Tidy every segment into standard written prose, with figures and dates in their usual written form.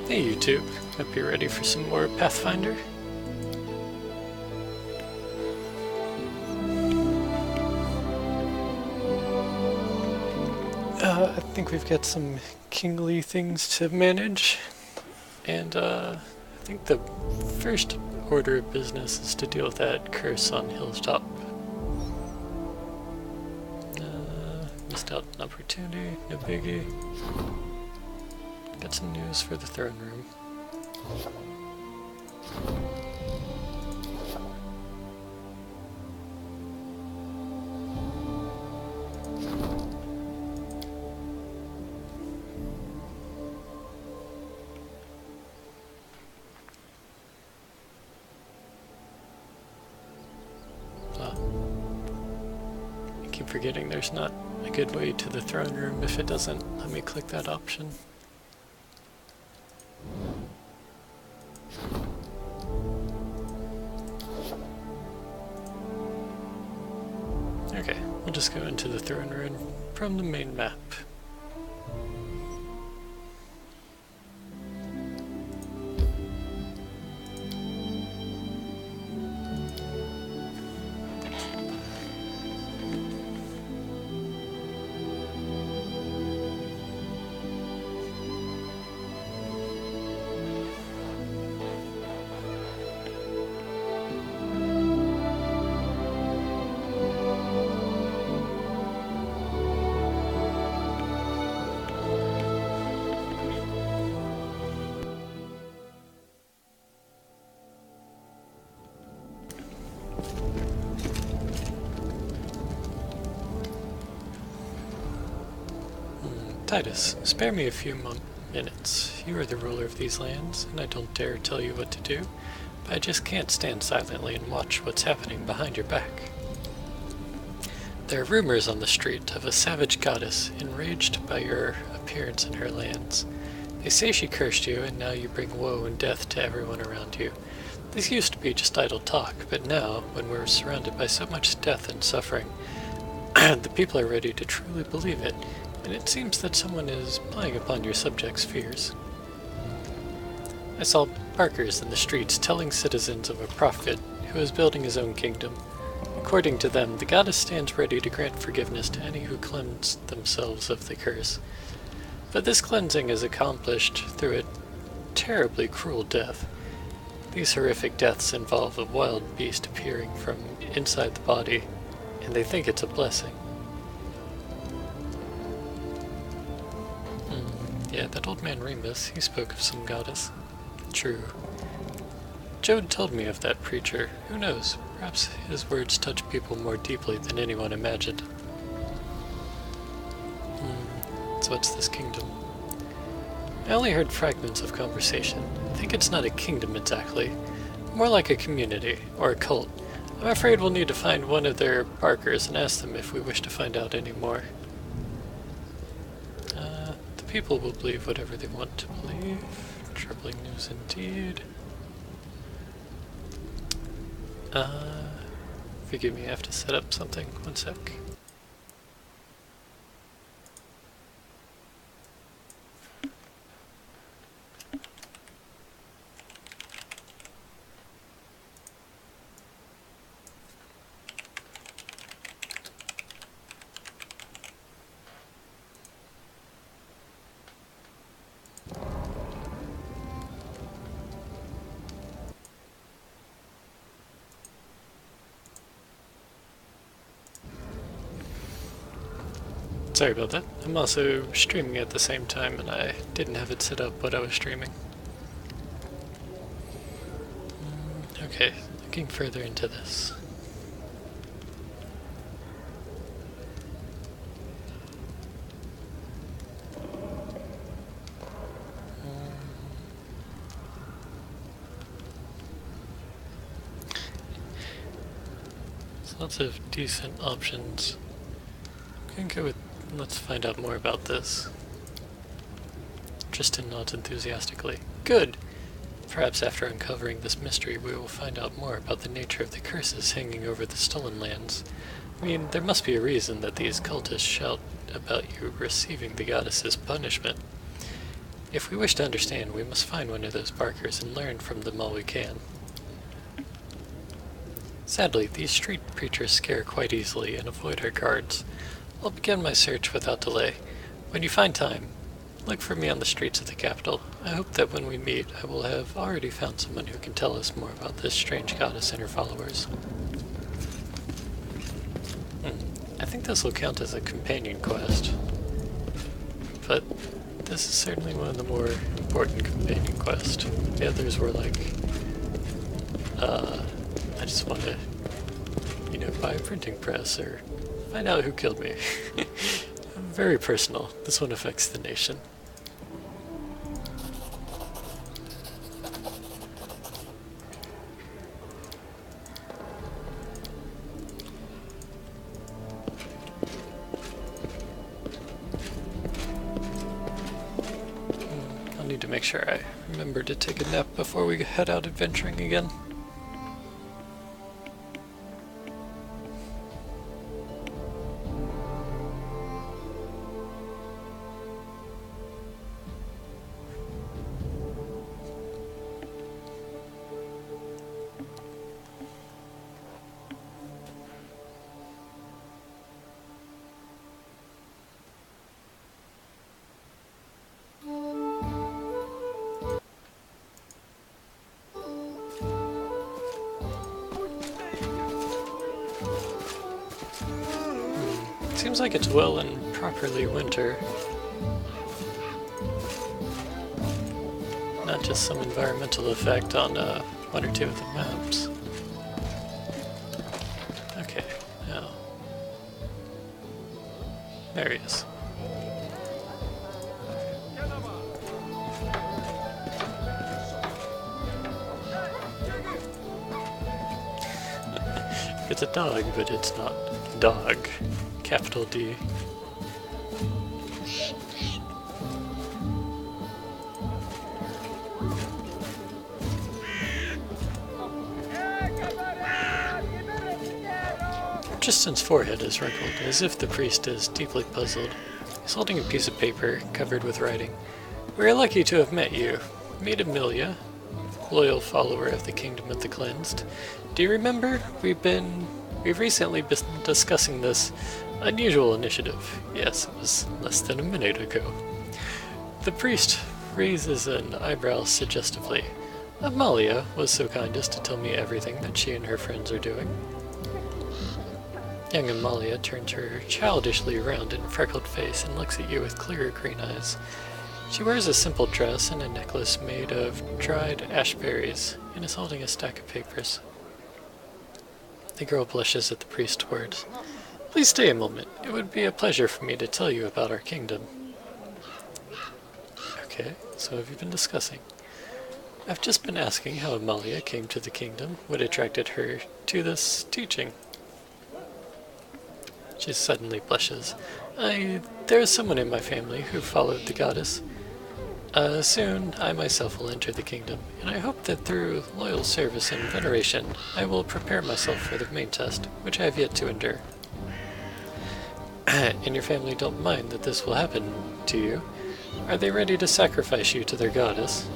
Hey YouTube, hope you're ready for some more Pathfinder. I think we've got some kingly things to manage, and I think the first order of business is to deal with that curse on Hilltop. Missed out an opportunity, no biggie. Got some news for the throne room. I keep forgetting there's not a good way to the throne room if it doesn't let me click that option. Okay, we'll just go into the throne room from the main map. Titus, spare me a few minutes. You are the ruler of these lands, and I don't dare tell you what to do, but I just can't stand silently and watch what's happening behind your back. There are rumors on the street of a savage goddess enraged by your appearance in her lands. They say she cursed you, and now you bring woe and death to everyone around you. This used to be just idle talk, but now, when we're surrounded by so much death and suffering, the people are ready to truly believe it. And it seems that someone is playing upon your subjects' fears. I saw barkers in the streets telling citizens of a prophet who is building his own kingdom. According to them, the goddess stands ready to grant forgiveness to any who cleanse themselves of the curse. But this cleansing is accomplished through a terribly cruel death. These horrific deaths involve a wild beast appearing from inside the body, and they think it's a blessing. Yeah, that old man Remus, he spoke of some goddess. True. Jode told me of that preacher. Who knows? Perhaps his words touch people more deeply than anyone imagined. So what's this kingdom? I only heard fragments of conversation. I think it's not a kingdom exactly. More like a community, or a cult. I'm afraid we'll need to find one of their barkers and ask them if we wish to find out any more. People will believe whatever they want to believe. Troubling news indeed. Forgive me, I have to set up something. One sec. Sorry about that. I'm also streaming at the same time and I didn't have it set up what I was streaming. Okay, looking further into this. There's lots of decent options. I'm gonna go with let's find out more about this. Tristan nods enthusiastically. Good! Perhaps after uncovering this mystery we will find out more about the nature of the curses hanging over the stolen lands. I mean, there must be a reason that these cultists shout about you receiving the goddess's punishment. If we wish to understand, we must find one of those barkers and learn from them all we can. Sadly, these street preachers scare quite easily and avoid our guards. I'll begin my search without delay. When you find time, look for me on the streets of the capital. I hope that when we meet, I will have already found someone who can tell us more about this strange goddess and her followers. I think this will count as a companion quest. But this is certainly one of the more important companion quests. The others were like, I just want to, buy a printing press or find out who killed me. Very personal. This one affects the nation. I'll need to make sure I remember to take a nap before we head out adventuring again. Seems like it's well and properly winter. Not just some environmental effect on one or two of the maps. Okay, now. There he is. It's a dog, but it's not dog. Capital D. Tristan's forehead is wrinkled, as if the priest is deeply puzzled. He's holding a piece of paper covered with writing. We are lucky to have met you. Meet Amelia, loyal follower of the Kingdom of the Cleansed. Do you remember? We've recently been discussing this unusual initiative. Yes, it was less than a minute ago. The priest raises an eyebrow suggestively. Amalia was so kind as to tell me everything that she and her friends are doing. Young Amalia turns her childishly round and freckled face and looks at you with clear green eyes. She wears a simple dress and a necklace made of dried ashberries and is holding a stack of papers. The girl blushes at the priest's words. Please stay a moment. It would be a pleasure for me to tell you about our kingdom. Okay, so what have you been discussing? I've just been asking how Amalia came to the kingdom, what attracted her to this teaching. She suddenly blushes. There is someone in my family who followed the goddess. Soon, I myself will enter the kingdom, and I hope that through loyal service and veneration, I will prepare myself for the main test, which I have yet to endure. And your family don't mind that this will happen to you? Are they ready to sacrifice you to their goddess?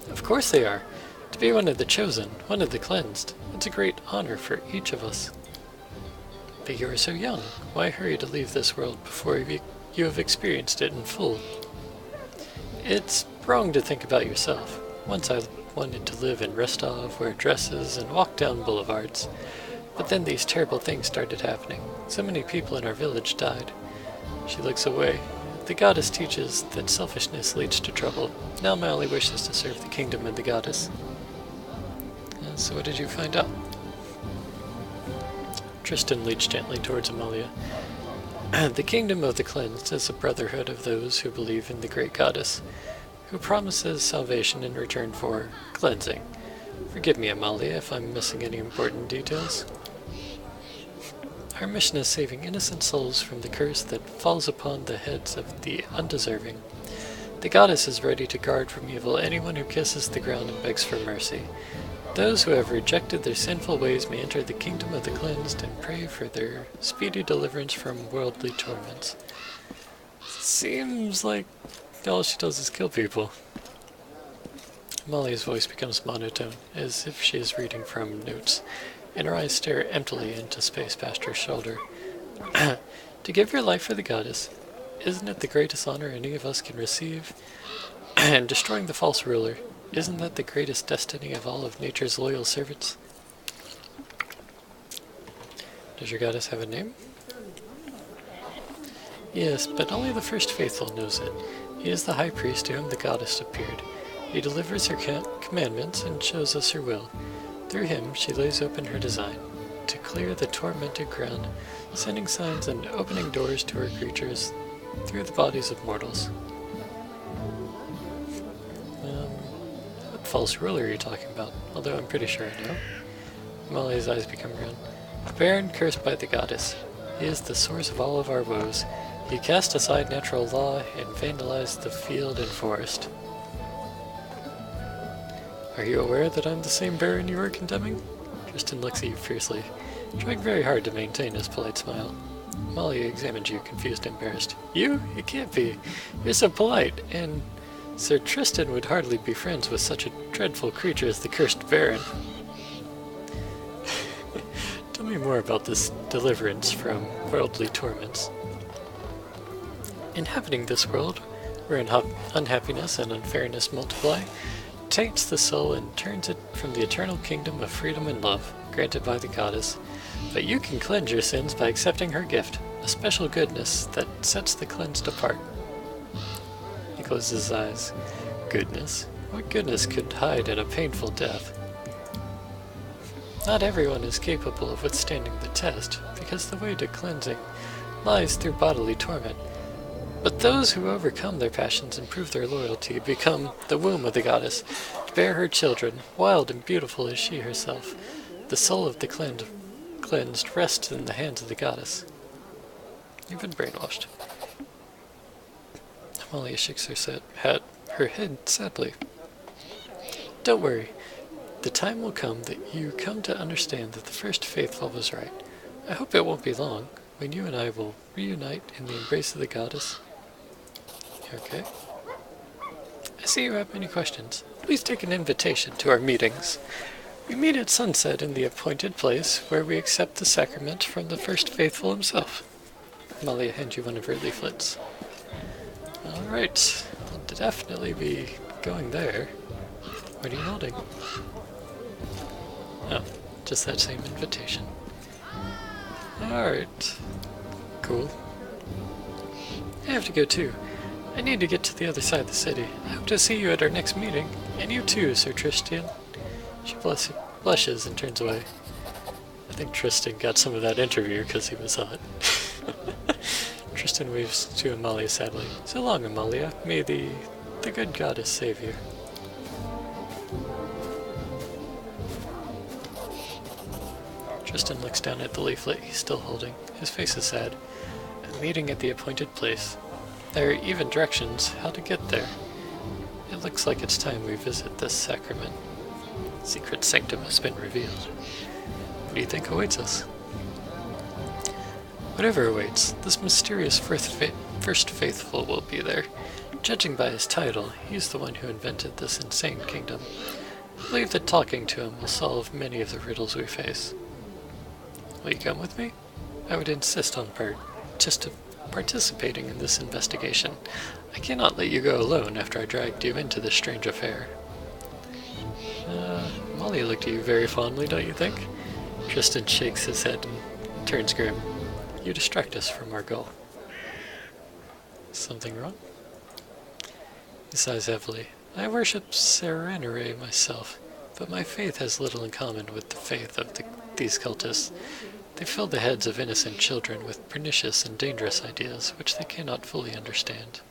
Of course they are. To be one of the chosen, one of the cleansed, it's a great honor for each of us. But you are so young. Why hurry to leave this world before you have experienced it in full? It's wrong to think about yourself. Once I wanted to live in Rostov, wear dresses, and walk down boulevards. But then these terrible things started happening. So many people in our village died. She looks away. The goddess teaches that selfishness leads to trouble. Now my only wish is to serve the kingdom and the goddess. So what did you find out? Tristan leads gently towards Amalia. The kingdom of the cleansed is a brotherhood of those who believe in the great goddess, who promises salvation in return for cleansing. Forgive me, Amalia, if I'm missing any important details. Our mission is saving innocent souls from the curse that falls upon the heads of the undeserving. The goddess is ready to guard from evil anyone who kisses the ground and begs for mercy. Those who have rejected their sinful ways may enter the kingdom of the cleansed and pray for their speedy deliverance from worldly torments. Seems like All she does is kill people. Molly's voice becomes monotone, as if she is reading from notes, and her eyes stare emptily into space past her shoulder. To give your life for the goddess, isn't it the greatest honor any of us can receive? And destroying the false ruler, isn't that the greatest destiny of all of nature's loyal servants? Does your goddess have a name? Yes, but only the first faithful knows it. He is the high priest to whom the goddess appeared. He delivers her commandments and shows us her will. Through him she lays open her design, to clear the tormented ground, sending signs and opening doors to her creatures through the bodies of mortals. What false ruler are you talking about? Although I'm pretty sure I know. Molly's eyes become round. A baron cursed by the goddess. He is the source of all of our woes. He cast aside natural law and vandalized the field and forest. Are you aware that I'm the same baron you were condemning? Tristan looks at you fiercely, trying very hard to maintain his polite smile. Molly examines you, confused and embarrassed. You? It can't be. You're so polite, and Sir Tristan would hardly be friends with such a dreadful creature as the cursed baron. Tell me more about this deliverance from worldly torments. Inhabiting this world, where unhappiness and unfairness multiply, taints the soul and turns it from the eternal kingdom of freedom and love, granted by the goddess. But you can cleanse your sins by accepting her gift, a special goodness that sets the cleansed apart. He closes his eyes. Goodness? What goodness could hide in a painful death? Not everyone is capable of withstanding the test, because the way to cleansing lies through bodily torment. But those who overcome their passions and prove their loyalty become the womb of the goddess, to bear her children, wild and beautiful as she herself. The soul of the cleansed rests in the hands of the goddess. You've been brainwashed. Amalia shakes her head sadly. Don't worry. The time will come that you come to understand that the first faithful was right. I hope it won't be long, when you and I will reunite in the embrace of the goddess. Okay. I see you have many questions. Please take an invitation to our meetings. We meet at sunset in the appointed place, where we accept the sacrament from the first faithful himself. Amalia hands you one of her leaflets. Alright, I'll definitely be going there. What are you holding? Oh, just that same invitation. Alright. Cool. I have to go too. I need to get to the other side of the city. I hope to see you at our next meeting. And you too, Sir Tristan. She blushes and turns away. I think Tristan got some of that interview because he was hot. Tristan waves to Amalia sadly. So long, Amalia. May the good goddess save you. Tristan looks down at the leaflet he's still holding. His face is sad. A meeting at the appointed place. There are even directions how to get there. It looks like it's time we visit this sacrament. Secret sanctum has been revealed. What do you think awaits us? Whatever awaits, this mysterious first faithful will be there. Judging by his title, he's the one who invented this insane kingdom. I believe that talking to him will solve many of the riddles we face. Will you come with me? I would insist on participating in this investigation. I cannot let you go alone after I dragged you into this strange affair. Molly looked at you very fondly, don't you think? Tristan shakes his head and turns grim. You distract us from our goal. Something wrong? He sighs heavily. I worship Serenere myself, but my faith has little in common with the faith of these cultists. They fill the heads of innocent children with pernicious and dangerous ideas, which they cannot fully understand.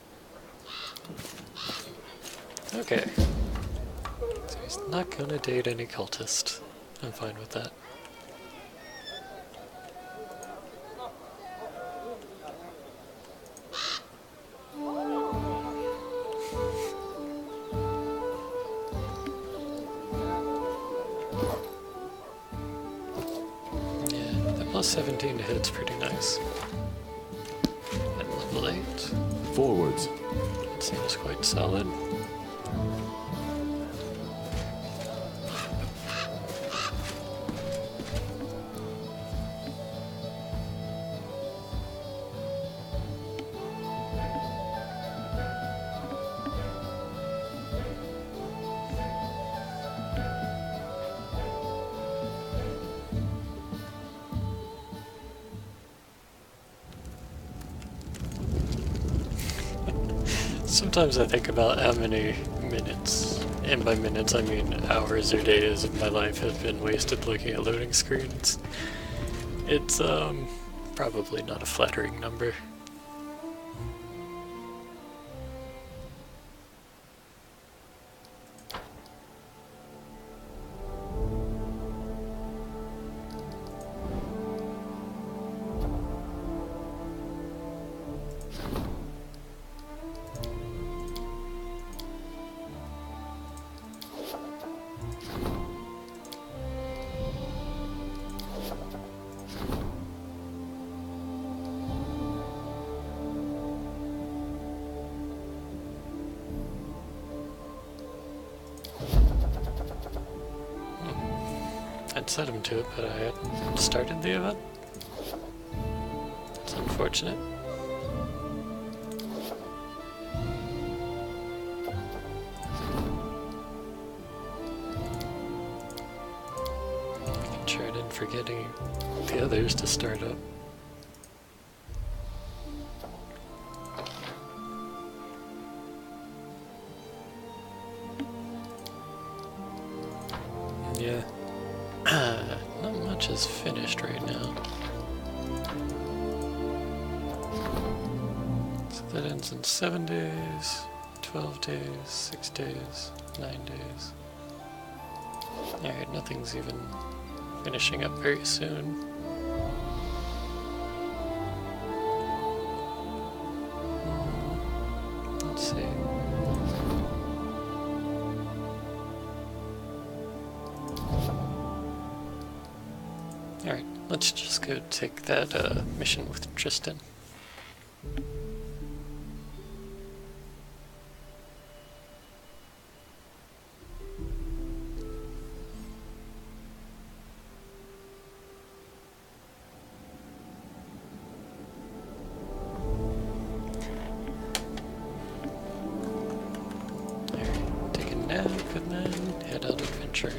Okay. So he's not gonna date any cultist. I'm fine with that. Plus 17 to hit's pretty nice. At level 8. Forwards. seems quite solid. Sometimes I think about how many minutes, and by minutes I mean hours or days of my life have been wasted looking at loading screens. It's probably not a flattering number. I'd set him to it, but I hadn't started the event. It's unfortunate. Making sure I didn't forget the others to start up. Yeah. Not much is finished right now. So that ends in 7 days, 12 days, 6 days, 9 days. Alright, nothing's even finishing up very soon. Let's see. Alright, let's just go take that mission with Tristan. Alright, take a nap and then head out adventuring.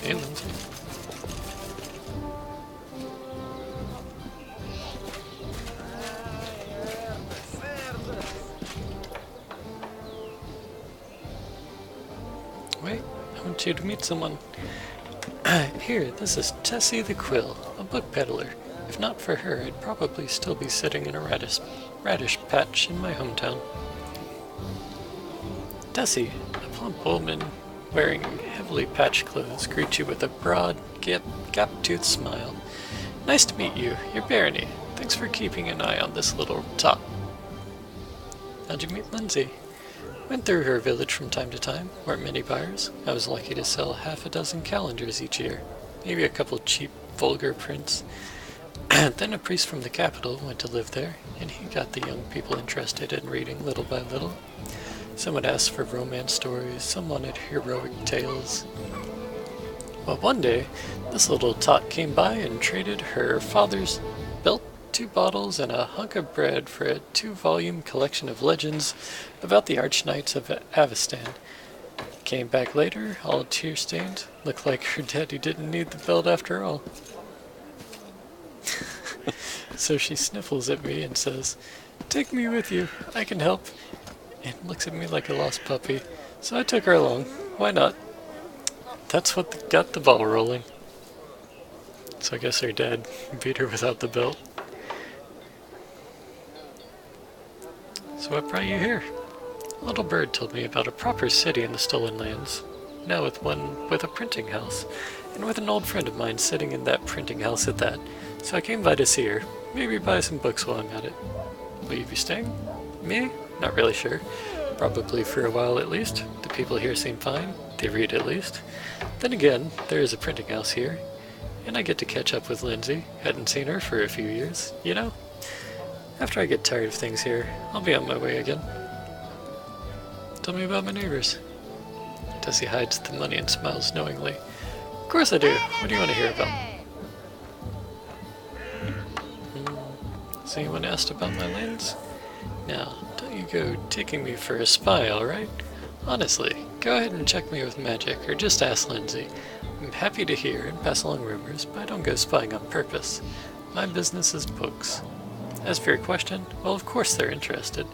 Hey, Lindsay. Wait, I want you to meet someone. Here, this is Tessie the Quill, a book peddler. If not for her, I'd probably still be sitting in a radish patch in my hometown. Tessie, a plump woman wearing heavily patched clothes, greets you with a broad, gap-toothed smile. Nice to meet you. You're Barony. Thanks for keeping an eye on this little tot. How'd you meet Lindsay? Went through her village from time to time. Weren't many buyers. I was lucky to sell half a dozen calendars each year. Maybe a couple cheap, vulgar prints. Then a priest from the capital went to live there, and he got the young people interested in reading little by little. Some would ask for romance stories, some wanted heroic tales. Well, one day, this little tot came by and traded her father's belt, 2 bottles, and a hunk of bread for a 2-volume collection of legends about the arch-knights of Avestan. Came back later, all tear-stained. Looked like her daddy didn't need the belt after all. So she sniffles at me and says, "Take me with you, I can help," and looks at me like a lost puppy. So I took her along. Why not? That's what got the ball rolling. So I guess her dad beat her without the belt. So what brought you here? A little bird told me about a proper city in the Stolen Lands. Now with a printing house, and with an old friend of mine sitting in that printing house at that. So I came by to see her. Maybe buy some books while I'm at it. Will you be staying? Me? Not really sure. Probably for a while at least. The people here seem fine. They read at least. Then again, there is a printing house here. And I get to catch up with Lindsay. Hadn't seen her for a few years, you know? After I get tired of things here, I'll be on my way again. Tell me about my neighbors. Tessie hides the money and smiles knowingly. Of course I do. What do you want to hear about? So anyone asked about my lands? Now, don't you go taking me for a spy, alright? Honestly, go ahead and check me with magic, or just ask Lindsay. I'm happy to hear and pass along rumors, but I don't go spying on purpose. My business is books. As for your question, well, of course they're interested.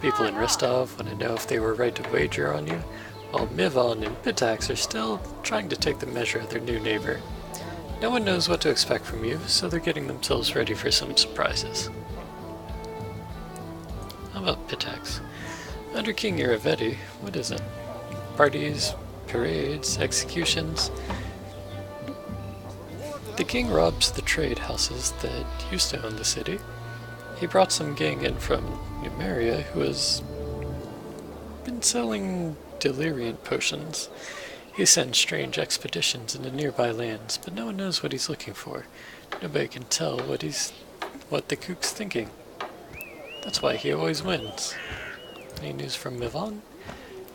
People in Rostov want to know if they were right to wager on you, while Mivon and Pitax are still trying to take the measure of their new neighbor. No one knows what to expect from you, so they're getting themselves ready for some surprises. How about Pitax? Under King Iravetti, what is it? Parties, parades, executions. The king robs the trade houses that used to own the city. He brought some gang in from Numeria who has been selling deliriant potions. He sends strange expeditions into nearby lands, but no one knows what he's looking for. Nobody can tell what the kook's thinking. That's why he always wins. Any news from Mivon?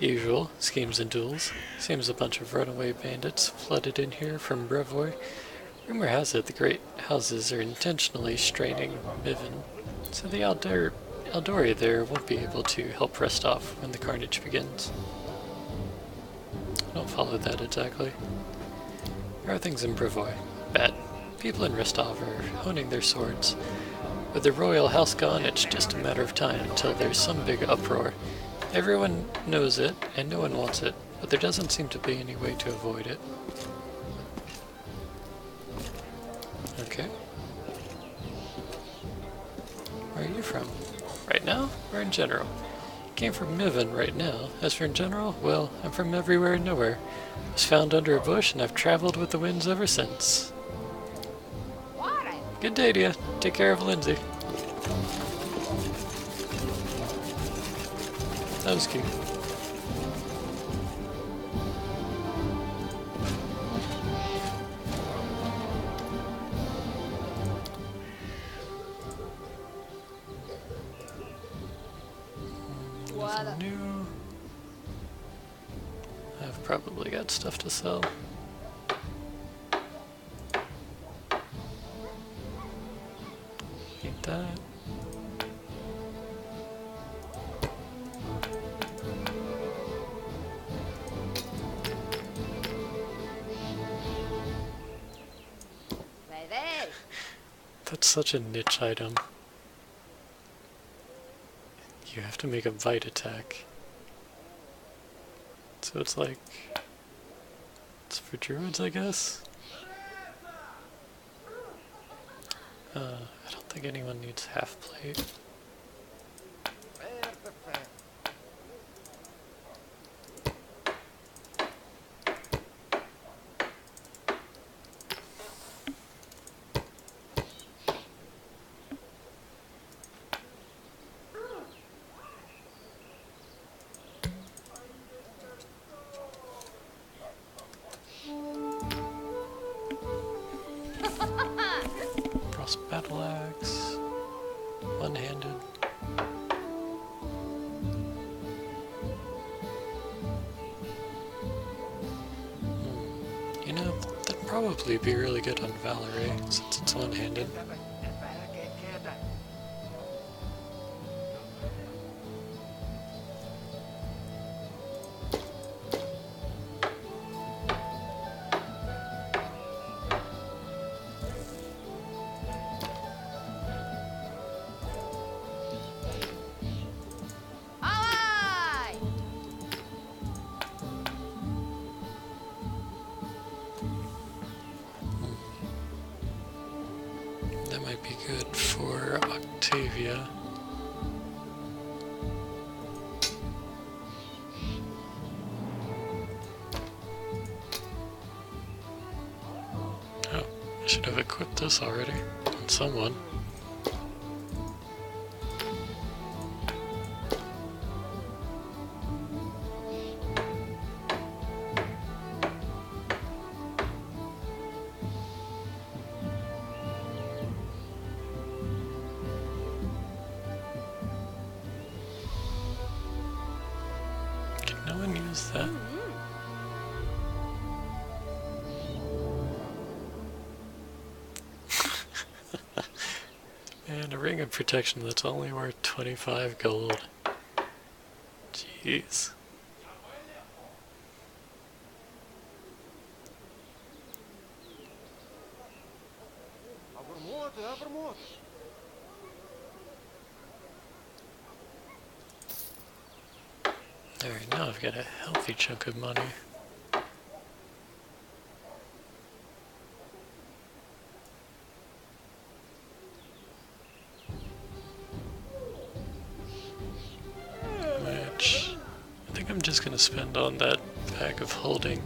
Usual, schemes and duels. Seems a bunch of runaway bandits flooded in here from Brevoy. Rumor has it the great houses are intentionally straining Mivon, so the Eldori there won't be able to help Rostov when the carnage begins. I don't follow that exactly. How are things in Brevoy? Bad. People in Rostov are honing their swords. With the royal house gone, it's just a matter of time until there's some big uproar. Everyone knows it, and no one wants it, but there doesn't seem to be any way to avoid it. Okay. Where are you from? Right now, or in general? Came from Mivon right now. As for in general, well, I'm from everywhere and nowhere. Was found under a bush, and I've traveled with the winds ever since. Good day to you. Take care of Lindsay. That was cute. Nothing new. I've probably got stuff to sell. Need that. That's such a niche item. You have to make a bite attack. So it's like... it's for druids, I guess? I don't think anyone needs half plate. Battle probably be really good on Valerie since it's one-handed. That might be good for Octavia. Oh, I should have equipped this already on someone. No one used that. Man, a ring of protection that's only worth 25 gold. Jeez. Alright, now I've got a healthy chunk of money. Which I think I'm just gonna spend on that bag of holding.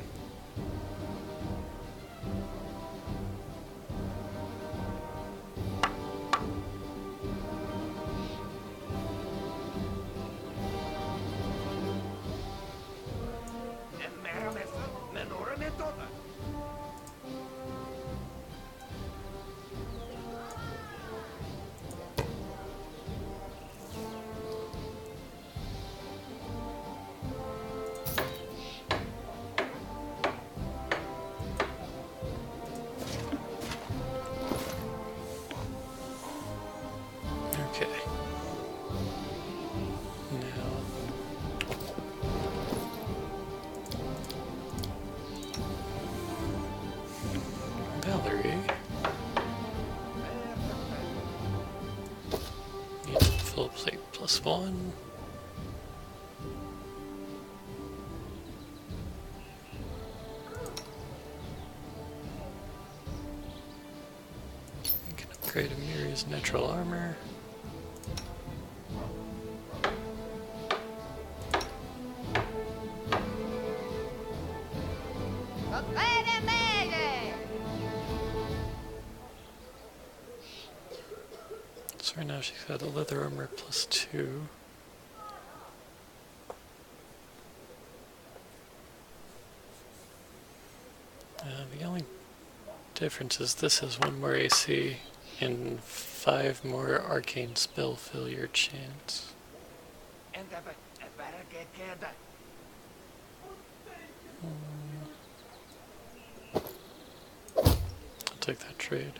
Okay. Now, Valerie needs full plate +1. We can upgrade Amiri's natural armor. So right now she's got a leather armor +2. The only difference is this has 1 more AC and 5 more arcane spell failure chance. I'll take that trade.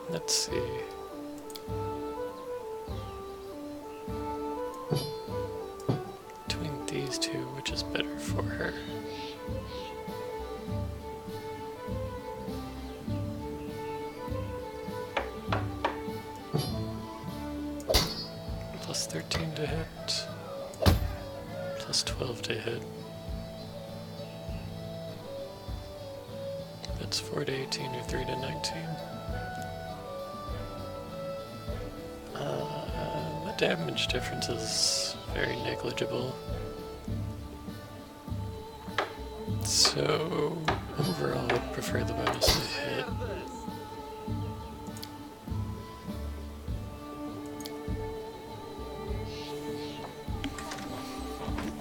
Let's see. Between these two, which is better for her? +13 to hit, +12 to hit. That's 4 to 18 or 3 to 19. The damage difference is very negligible. So, overall, I'd prefer the bonus to hit.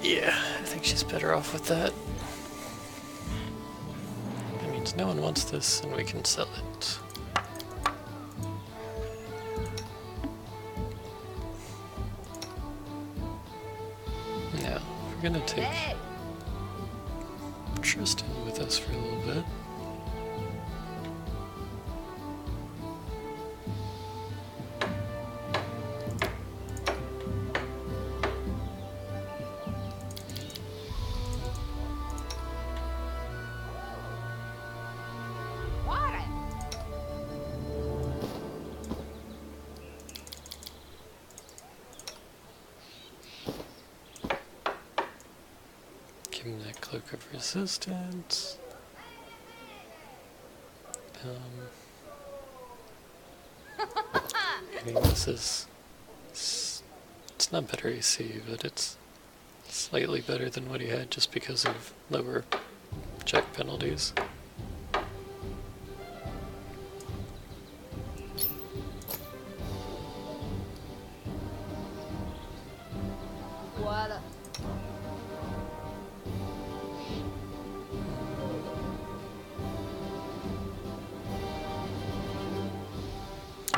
Yeah, I think she's better off with that. I mean, And no one wants this, and we can sell it. Now, we're gonna take Tristan with us for a little bit. Give him that cloak of resistance. I mean, this is... It's not better AC, but it's slightly better than what he had just because of lower check penalties.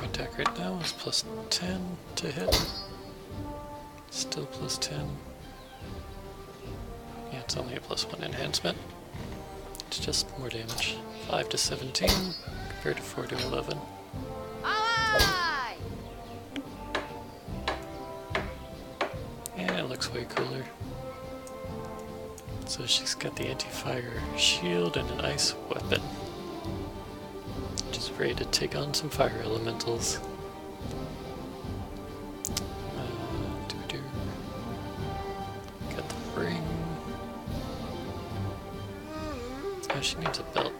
Attack right now is plus 10 to hit. Still plus 10. Yeah, it's only a plus 1 enhancement. It's just more damage. 5 to 17 compared to 4 to 11. And it looks way cooler. So she's got the anti-fire shield and an ice weapon. Just ready to take on some fire elementals. Got the ring. Oh, she needs a belt.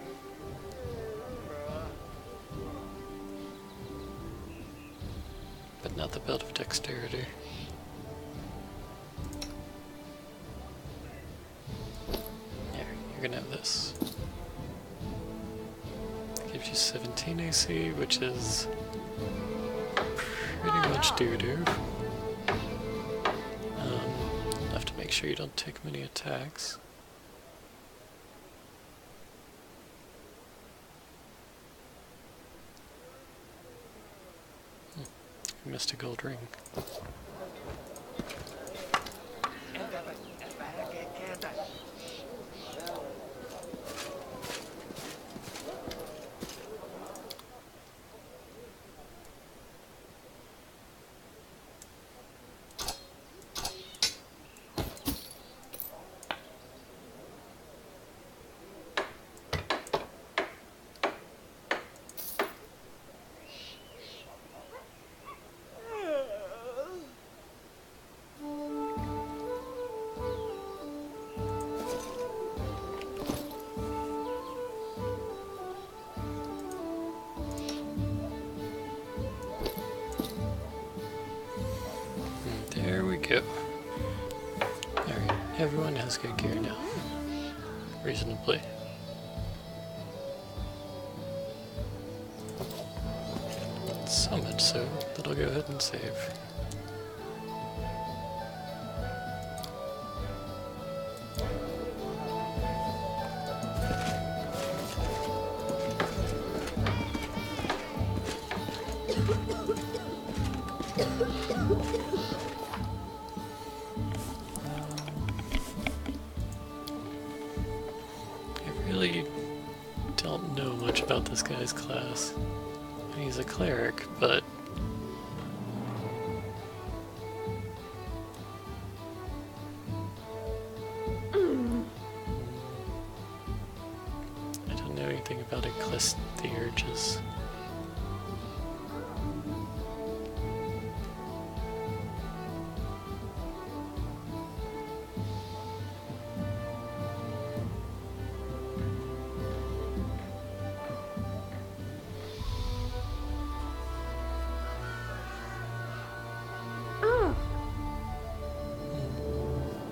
But not the belt of dexterity. Yeah, you're gonna have this. Gives you 17 AC, which is pretty much doo-doo. Enough to make sure you don't take many attacks. I missed a gold ring. There we go. Alright, everyone has good gear now. Reasonably. So much so that I'll go ahead and save. I really don't know much about this guy's class. He's a cleric, but I don't know anything about Ecclesiarches.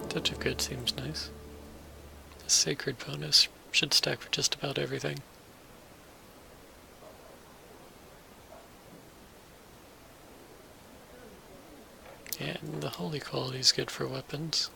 Touch of Good seems nice. The Sacred bonus should stack for just about everything. And the Holy quality is good for weapons.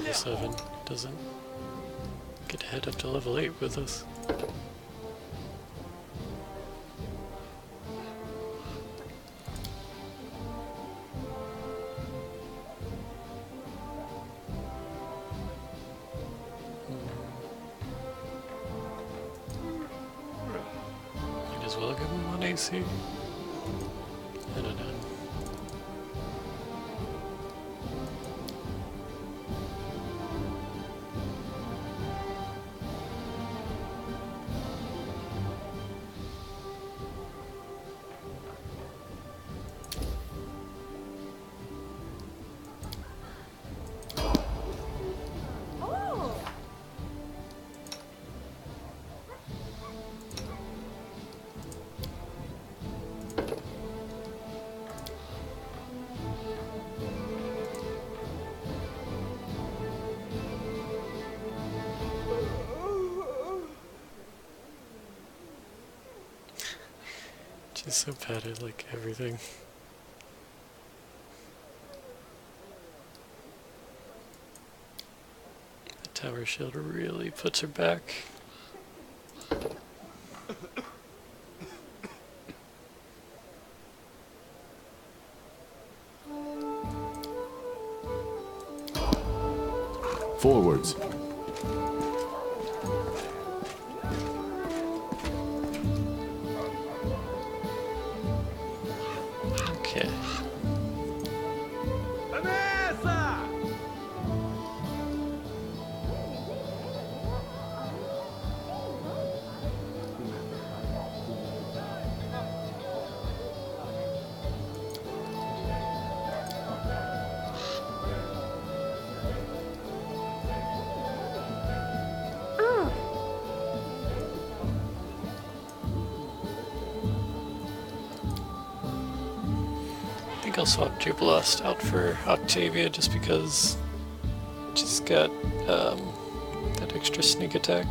level 7. Doesn't get ahead up to level 8 with us. Might as well give him 1 AC. I don't know. She's so bad at like everything. The tower shield really puts her back. Forwards. Okay. I think I'll swap Jubilost out for Octavia just because she's got that extra sneak attack.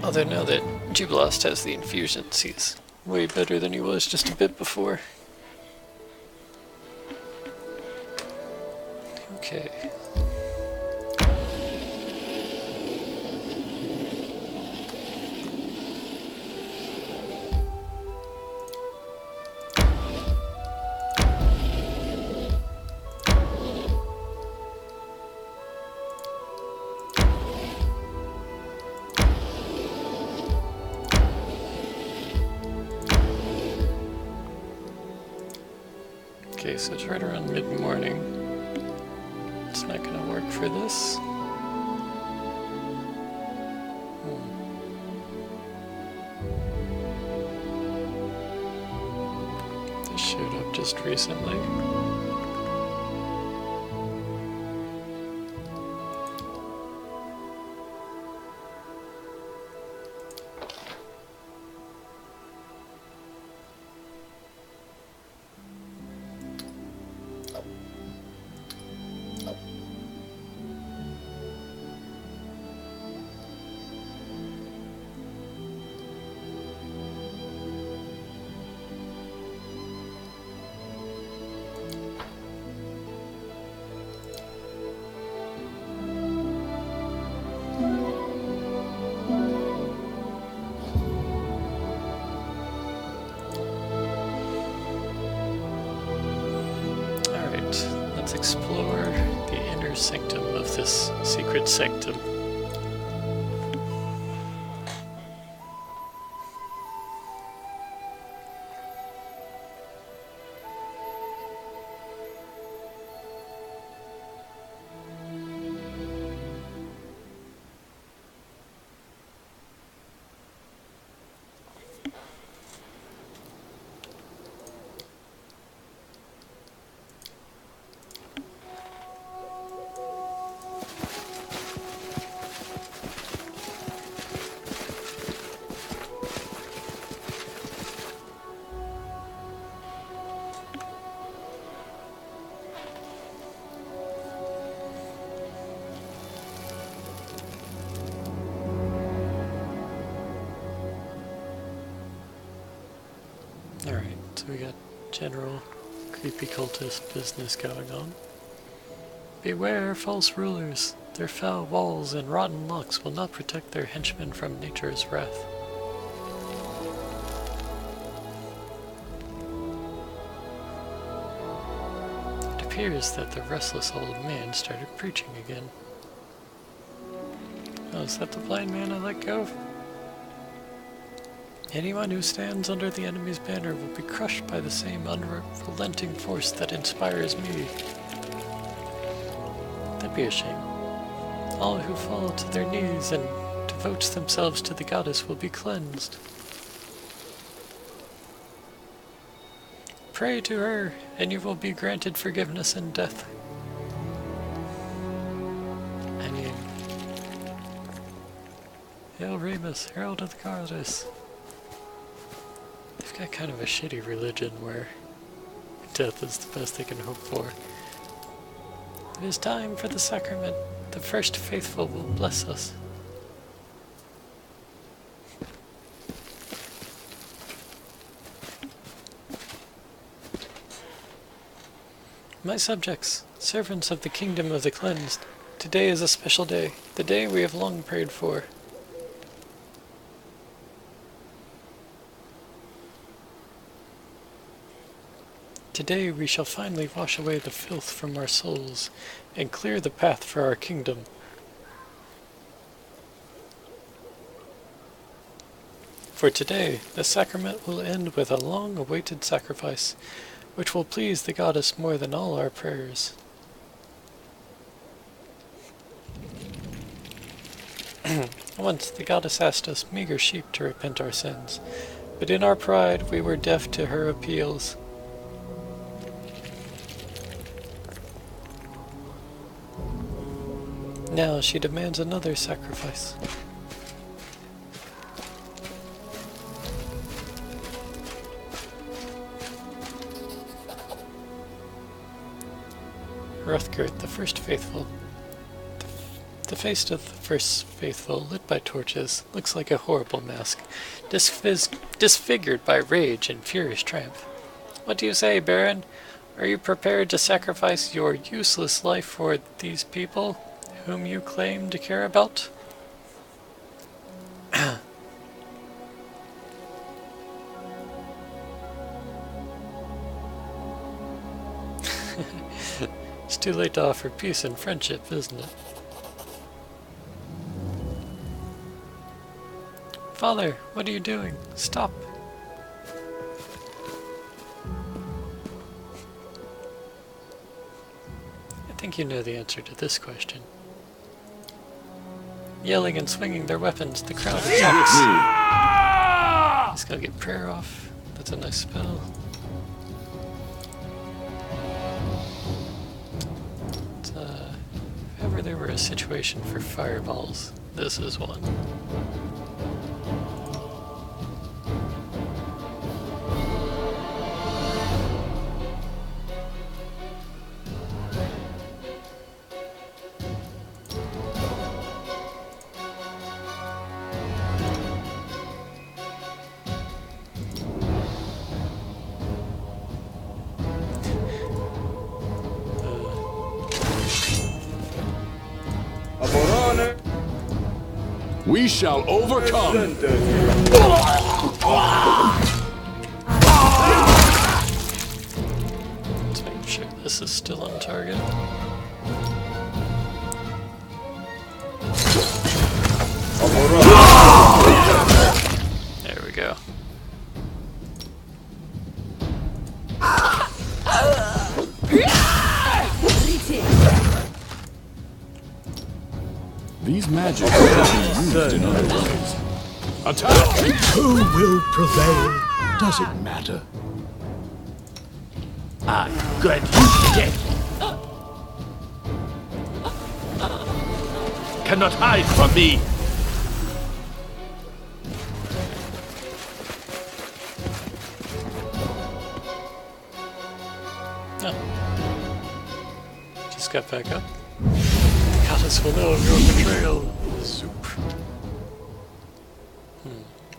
Although now that Jubilost has the infusions, he's way better than he was just a bit before. Okay. Okay, so it's right around mid-morning. It's not gonna work for this. This showed up just recently. Let's explore the inner sanctum of this secret sanctum. Alright, so we got General creepy cultist business going on. Beware false rulers. Their foul walls and rotten locks will not protect their henchmen from nature's wrath. It appears that the restless old man started preaching again. Oh, is that the blind man I let go? Anyone who stands under the enemy's banner will be crushed by the same unrelenting force that inspires me. That'd be a shame. All who fall to their knees and devote themselves to the goddess will be cleansed. Pray to her, and you will be granted forgiveness in death. I mean, Hail Remus, herald of the goddess. They've got kind of a shitty religion where death is the best they can hope for. It is time for the sacrament. The first faithful will bless us. My subjects, servants of the kingdom of the cleansed, today is a special day, the day we have long prayed for. Today we shall finally wash away the filth from our souls and clear the path for our kingdom. For today, the sacrament will end with a long-awaited sacrifice, which will please the goddess more than all our prayers. Once the goddess asked us meager sheep to repent our sins, but in our pride we were deaf to her appeals. Now she demands another sacrifice. Rothgert, the first faithful. The face of the first faithful, lit by torches, looks like a horrible mask, disfigured by rage and furious triumph. What do you say, Baron? Are you prepared to sacrifice your useless life for these people, whom you claim to care about? It's too late to offer peace and friendship, isn't it? Father, what are you doing? Stop! I think you know the answer to this question. Yelling and swinging their weapons, the crowd attacks. He's gonna get prayer off. That's a nice spell. If ever there were a situation for fireballs, this is one. We shall overcome! Let's make sure this is still on target. There we go. These magic can be used in other ways. Attack! Who will prevail? Does it matter? Ah, good shit! Cannot hide from me! Oh. Just got back up. The goddess will know of your betrayal. Zoop.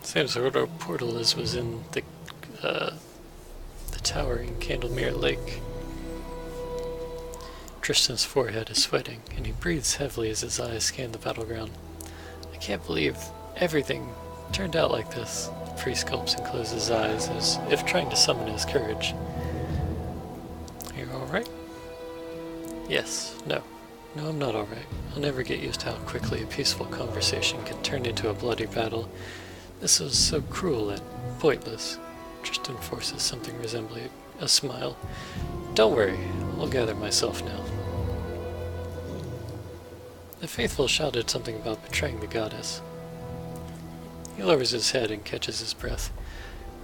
Same sort of portal as was in the towering Candlemere Lake. Tristan's forehead is sweating, and he breathes heavily as his eyes scan the battleground. I can't believe everything turned out like this. The priest gulps and closes his eyes as if trying to summon his courage. Are you alright? Yes. No. No, I'm not alright. I'll never get used to how quickly a peaceful conversation can turn into a bloody battle. This was so cruel and pointless. Tristan forces something resembling a smile. Don't worry, I'll gather myself now. The faithful shouted something about betraying the goddess. He lowers his head and catches his breath.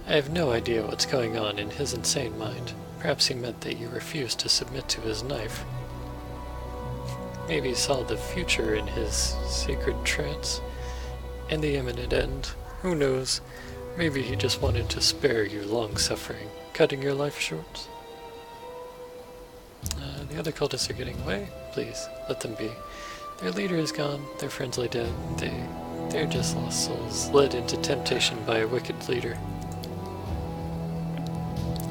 I have no idea what's going on in his insane mind. Perhaps he meant that you refused to submit to his knife. Maybe he saw the future in his sacred trance, and the imminent end. Who knows? Maybe he just wanted to spare you long suffering, cutting your life short. The other cultists are getting away. Please, let them be. Their leader is gone, their friends lay dead. They're just lost souls, led into temptation by a wicked leader.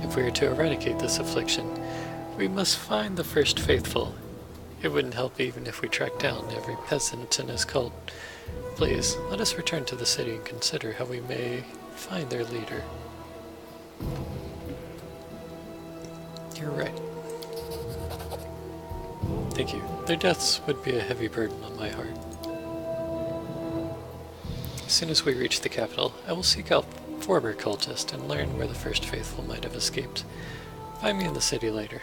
If we are to eradicate this affliction, we must find the first faithful. It wouldn't help even if we tracked down every peasant in his cult. Please, let us return to the city and consider how we may find their leader. You're right. Thank you. Their deaths would be a heavy burden on my heart. As soon as we reach the capital, I will seek out former cultists and learn where the first faithful might have escaped. Find me in the city later.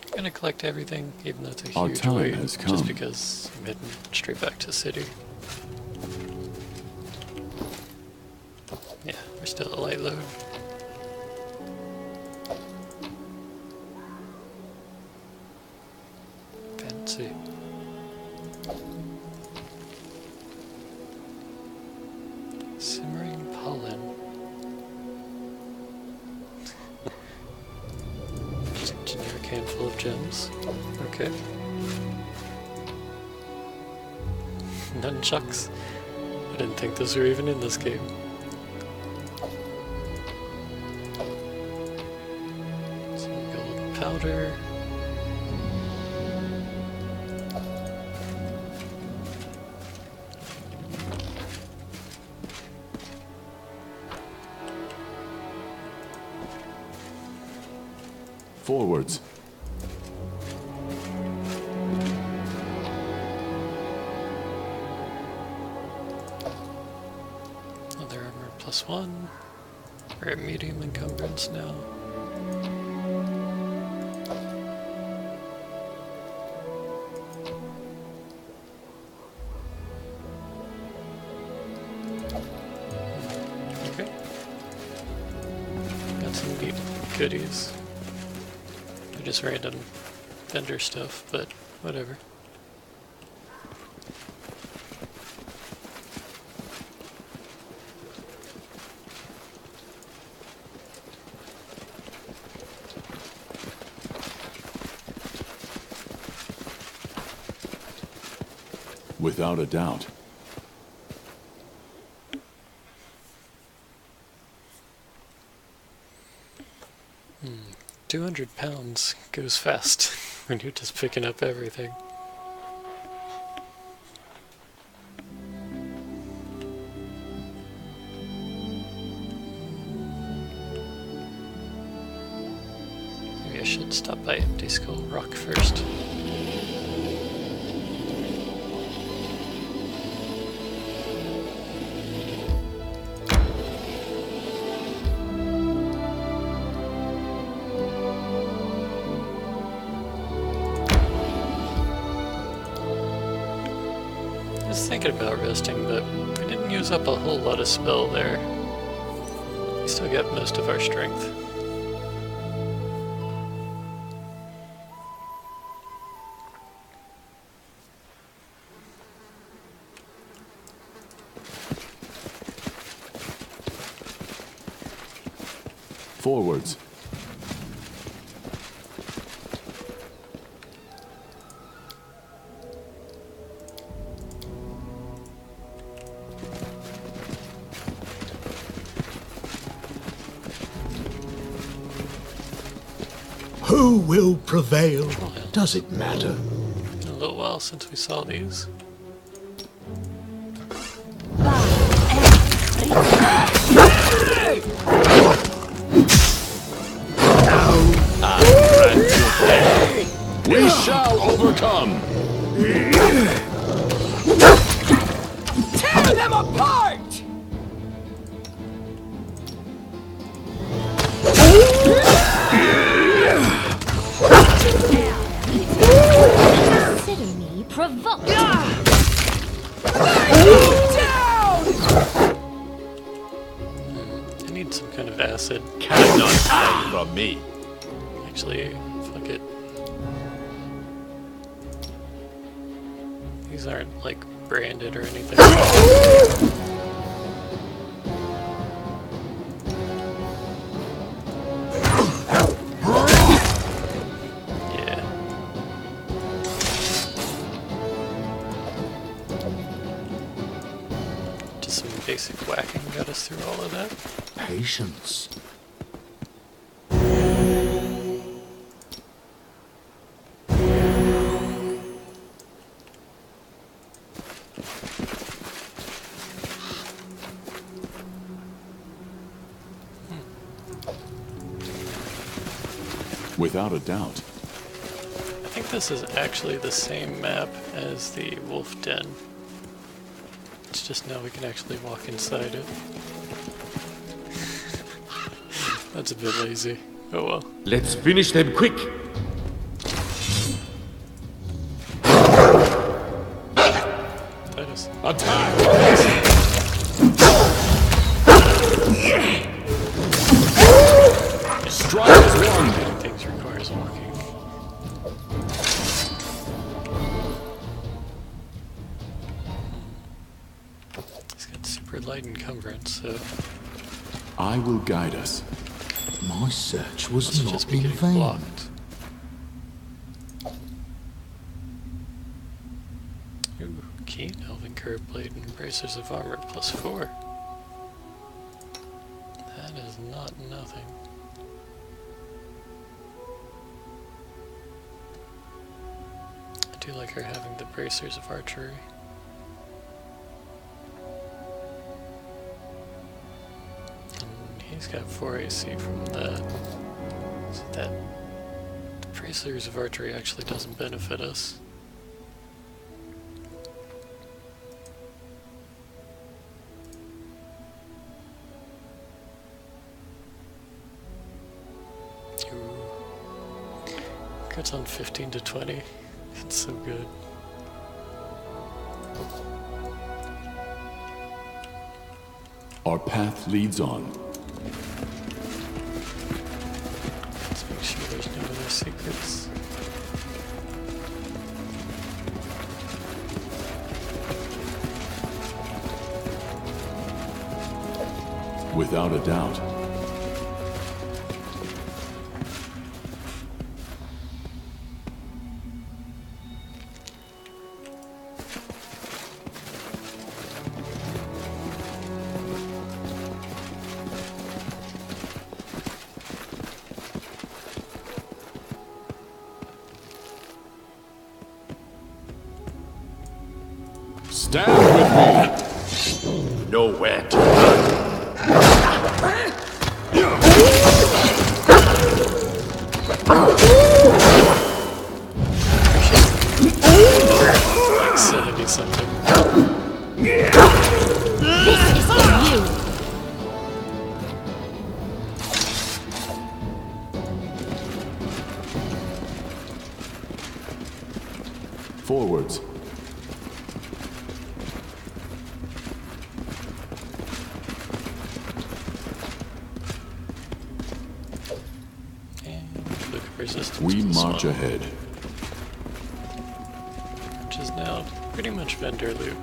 I'm gonna collect everything, even though it's a Our huge time weight, has just come. because I'm heading straight back to the city. Yeah, we're still a light load. Fancy. Simmering pollen. Just a generic handful of gems. Okay. Nunchucks. I didn't think those were even in this game. Some gold powder. Forwards. Other armor +1. We're at medium encumbrance now. Okay. Got some neat goodies. They're just random vendor stuff, but whatever. Without a doubt. Hmm. 200 pounds goes fast when you're just picking up everything. Maybe I should stop by Empty Skull Rock first. I was thinking about resting, but we didn't use up a whole lot of spell there. We still got most of our strength. Forwards. Who will prevail? Does it matter? In a little while since we saw these. We shall overcome! Tear them apart! Consider me provoked. I need some kind of acid. Cannot hide from me. Actually, fuck it. These aren't like branded or anything. Yeah. Just some basic whacking got us through all of that. Patience. Without a doubt. I think this is actually the same map as the wolf den. It's just now we can actually walk inside it. That's a bit lazy. Oh well. Let's finish them quick. That is. Attack! Strike as one! Things requires walking. He's got super light encumbrance, so I will guide us. My search was must not just be in getting vain. blocked. Ooh, keen elven curved blade and bracers of armor +4. That is not nothing. I do like her having the bracers of archery. And he's got 4 AC from that. So that the bracers of archery actually doesn't benefit us. Ooh. Crits on 15 to 20. It's so good. Our path leads on. Let's make sure there's no other secrets. Without a doubt. Stand with me! Nowhere to run. Like 70 something. This is for you. Forwards. And look at resistance. We to the march swamp, ahead. which is now pretty much vendor loot.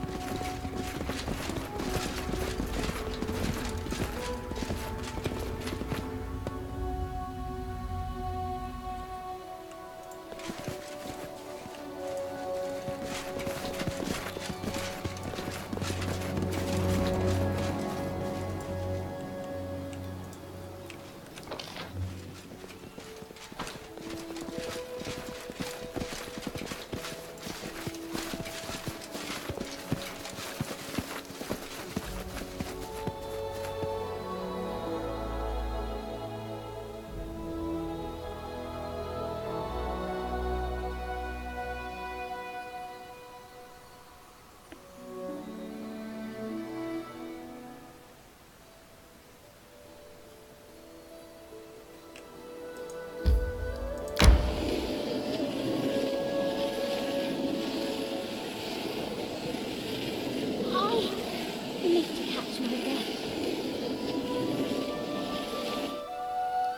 need to catch my breath.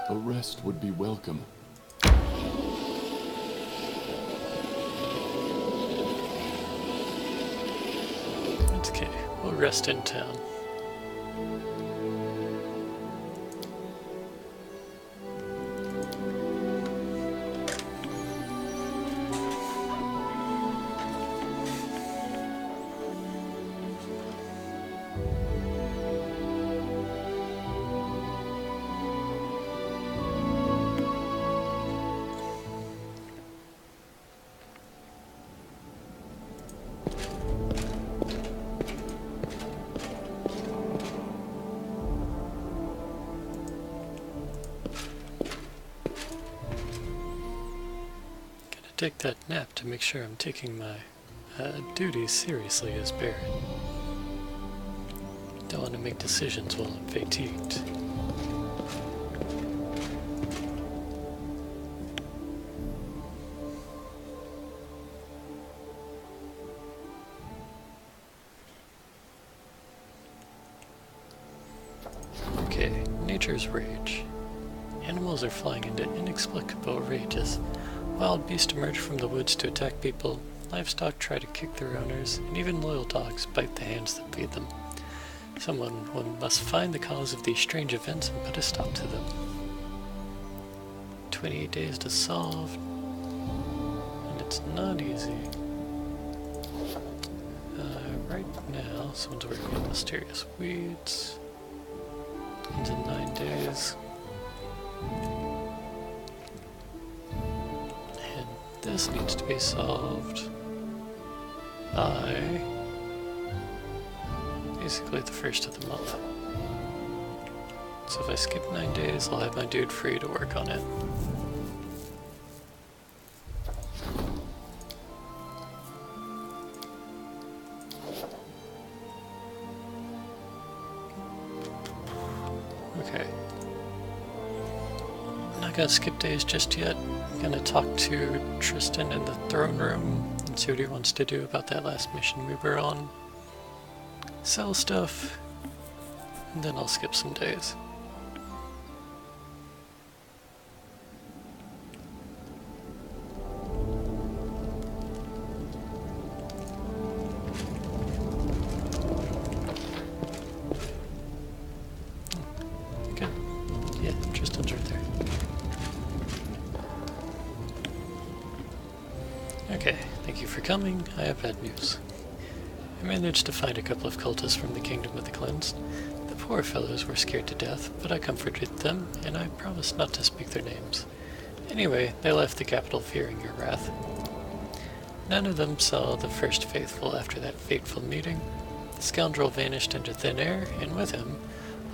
A rest would be welcome. Okay, we'll rest in town. Take that nap to make sure I'm taking my duties seriously as Baron. Don't want to make decisions while I'm fatigued. Okay, nature's rage. Animals are flying into inexplicable rages. Wild beasts emerge from the woods to attack people, livestock try to kick their owners, and even loyal dogs bite the hands that feed them. One must find the cause of these strange events and put a stop to them. 28 days to solve, and it's not easy. Right now, someone's working on mysterious weeds. Ends in 9 days. This needs to be solved by basically the first of the month. So if I skip 9 days, I'll have my dude free to work on it. Okay. I'm not gonna skip days just yet. I'm gonna talk to Tristan in the throne room and see what he wants to do about that last mission we were on. Sell stuff, and then I'll skip some days. Good. Yeah, Tristan's right there. Okay, thank you for coming. I have bad news. I managed to find a couple of cultists from the Kingdom of the Cleansed. The poor fellows were scared to death, but I comforted them, and I promised not to speak their names. Anyway, they left the capital fearing your wrath. None of them saw the first faithful after that fateful meeting. The scoundrel vanished into thin air, and with him,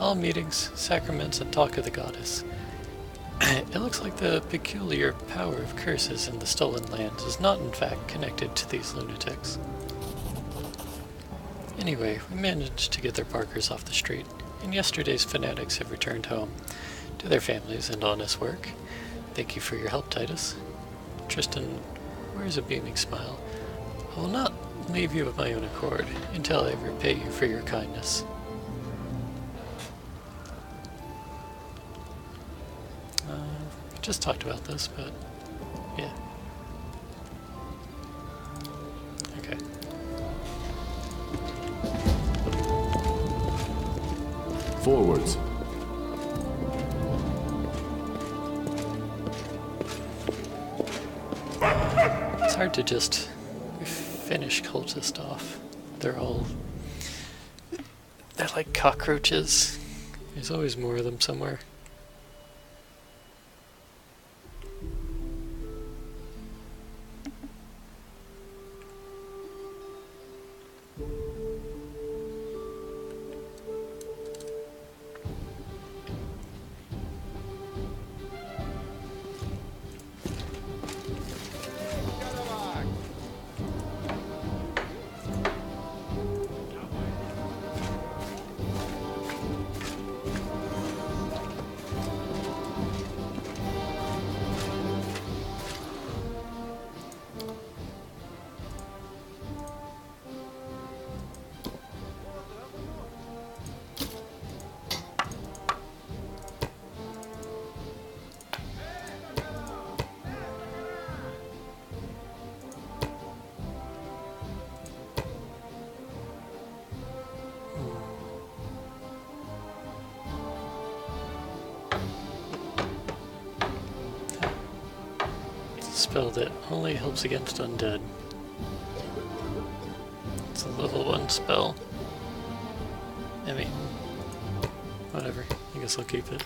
all meetings, sacraments, and talk of the goddess. It looks like the peculiar power of curses in the stolen lands is not in fact connected to these lunatics. Anyway, we managed to get their barkers off the street, and yesterday's fanatics have returned home to their families and honest work. Thank you for your help, Titus. Tristan wears a beaming smile. I will not leave you of my own accord until I repay you for your kindness. We just talked about this, but yeah. Okay. Forwards. It's hard to just finish cultist off. They're like cockroaches. There's always more of them somewhere. spell that only helps against undead. It's a level 1 spell. I mean, whatever. I guess I'll keep it.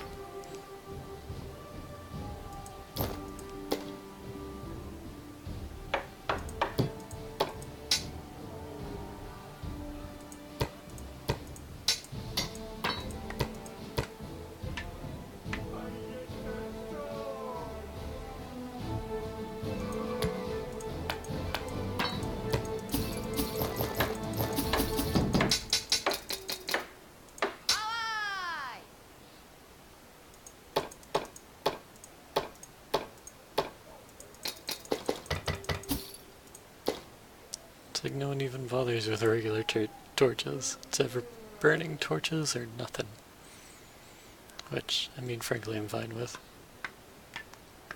It's like no one even bothers with regular torches. It's ever burning torches or nothing. Which, I mean, frankly, I'm fine with.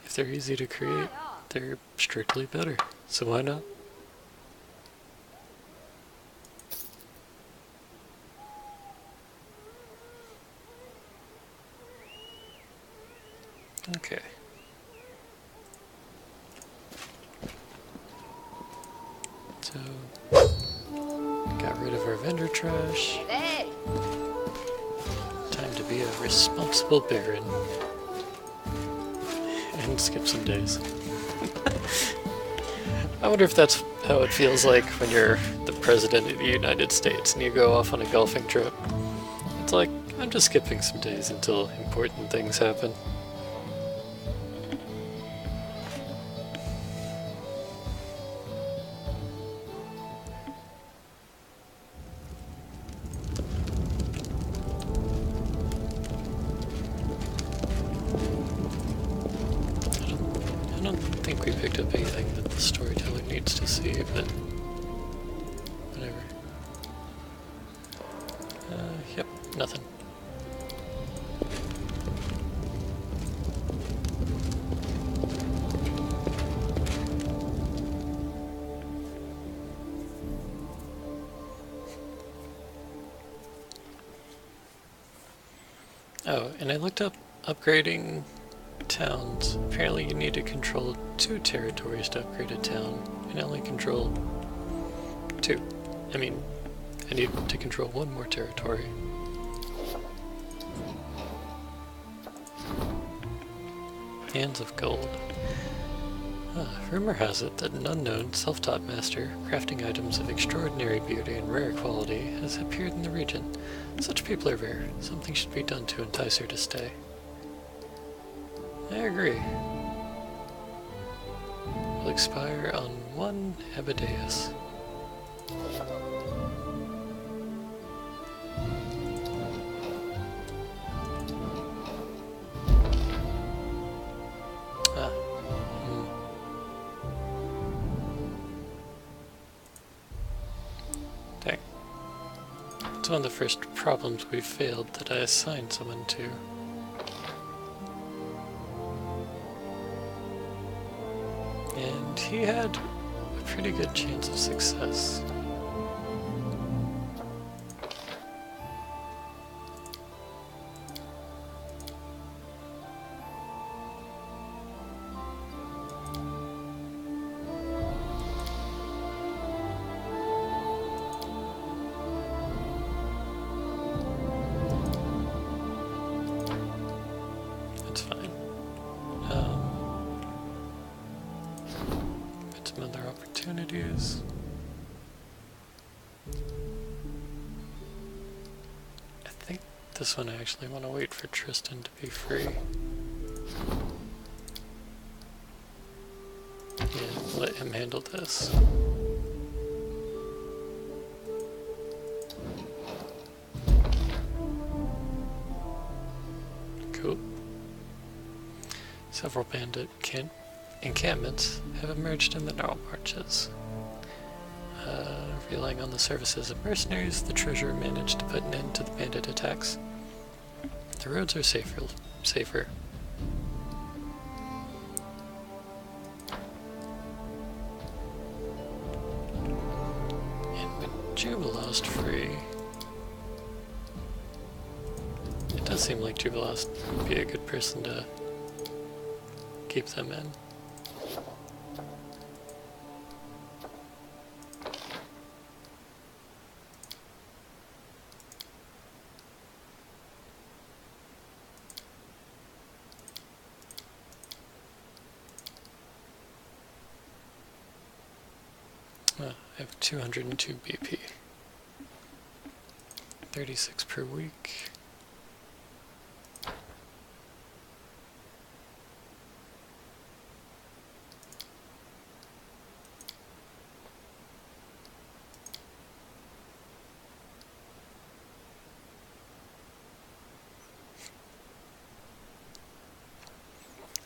If they're easy to create, they're strictly better. So why not? Okay. So, got rid of our vendor trash. Time to be a responsible baron. And skip some days. I wonder if that's how it feels like when you're the president of the United States and you go off on a golfing trip. It's like, I'm just skipping some days until important things happen. I don't think we picked up anything that the storyteller needs to see, but whatever. Yep, nothing. Oh, and I looked up upgrading towns. Apparently you need to control 2 territories to upgrade a town, and I only control 2. I mean, I need to control 1 more territory. Hands of Gold. Rumor has it that an unknown, self-taught master, crafting items of extraordinary beauty and rare quality, has appeared in the region. Such people are rare. Something should be done to entice her to stay. I agree. Will expire on 1 Abideus. Dang. It's one of the first problems we failed that I assigned someone to. And he had a pretty good chance of success. That's fine. Some other opportunities. I think this one I actually want to wait for Tristan to be free. And let him handle this. Cool. Several bandit encampments have emerged in the narrow marches. Relying on the services of mercenaries, the treasurer managed to put an end to the bandit attacks. The roads are safer. And with Jubilost free, it does seem like Jubilost would be a good person to keep them in. I have 202 BP. 36 per week.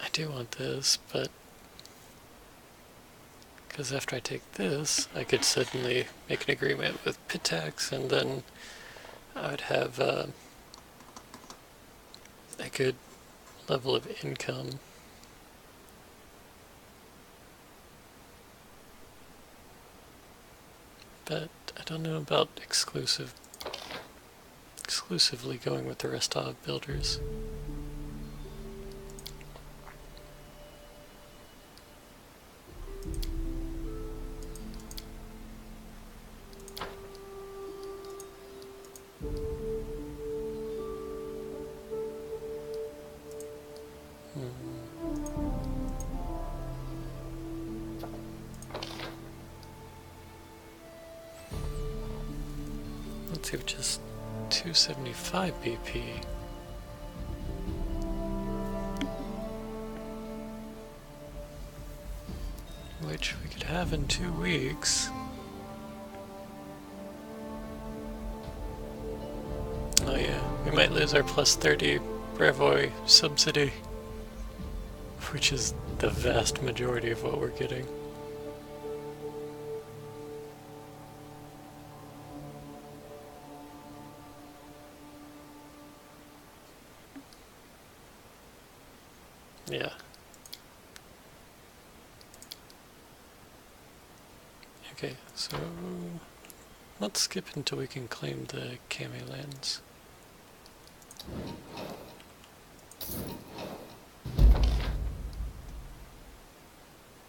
I do want this, but because after I take this, I could suddenly make an agreement with Pitax, and then I would have a good level of income. But I don't know about exclusively going with the Rostov builders. Let's see, with just 275 BP. Which we could have in 2 weeks. Oh yeah, we might lose our plus 30 Brevoy subsidy, which is the vast majority of what we're getting. Yeah. Okay, so let's skip until we can claim the Kami lands.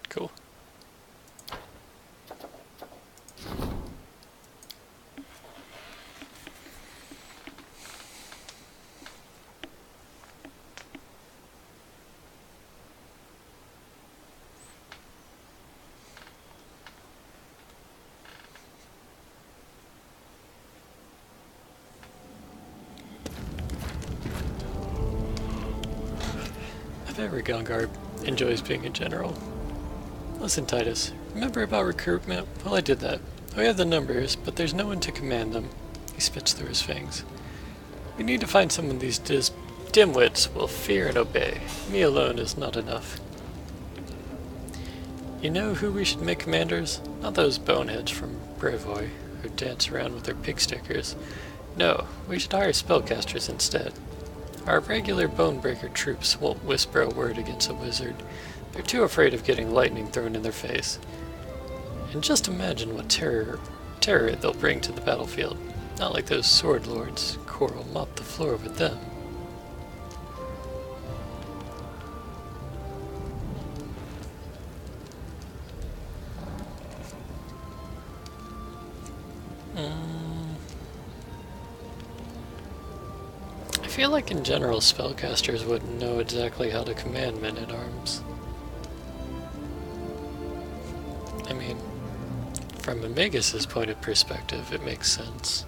Cool. I bet Rigongar enjoys being a general. Listen, Titus, remember about recruitment? Well, I did that. We have the numbers, but there's no one to command them. He spits through his fangs. We need to find someone these dimwits will fear and obey. Me alone is not enough. You know who we should make commanders? Not those boneheads from Brevoy who dance around with their pig stickers. No, we should hire spellcasters instead. Our regular bonebreaker troops won't whisper a word against a wizard. They're too afraid of getting lightning thrown in their face. And just imagine what terror they'll bring to the battlefield. Not like those sword lords. Coral mopped the floor with them. I feel like in general spellcasters wouldn't know exactly how to command men-at-arms. I mean, from Amagus' point of perspective, it makes sense.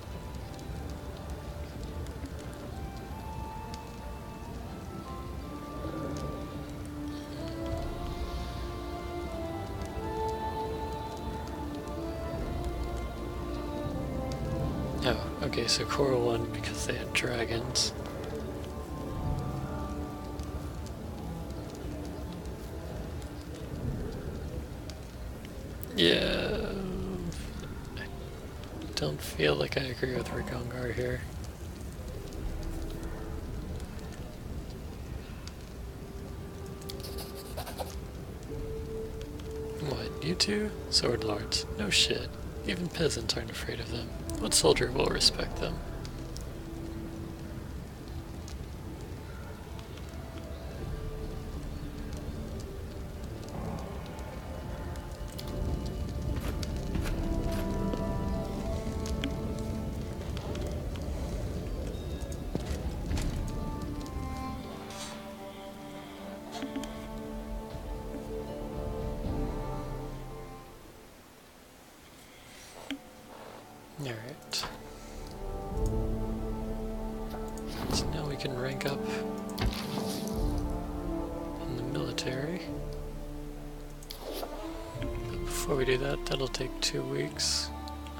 Oh, okay, so Coral won because they had dragons. Yeah, I don't feel like I agree with Rigongar here. What, you two? Sword lords? No shit. Even peasants aren't afraid of them. What soldier will respect them? can rank up in the military. But before we do that, that'll take 2 weeks.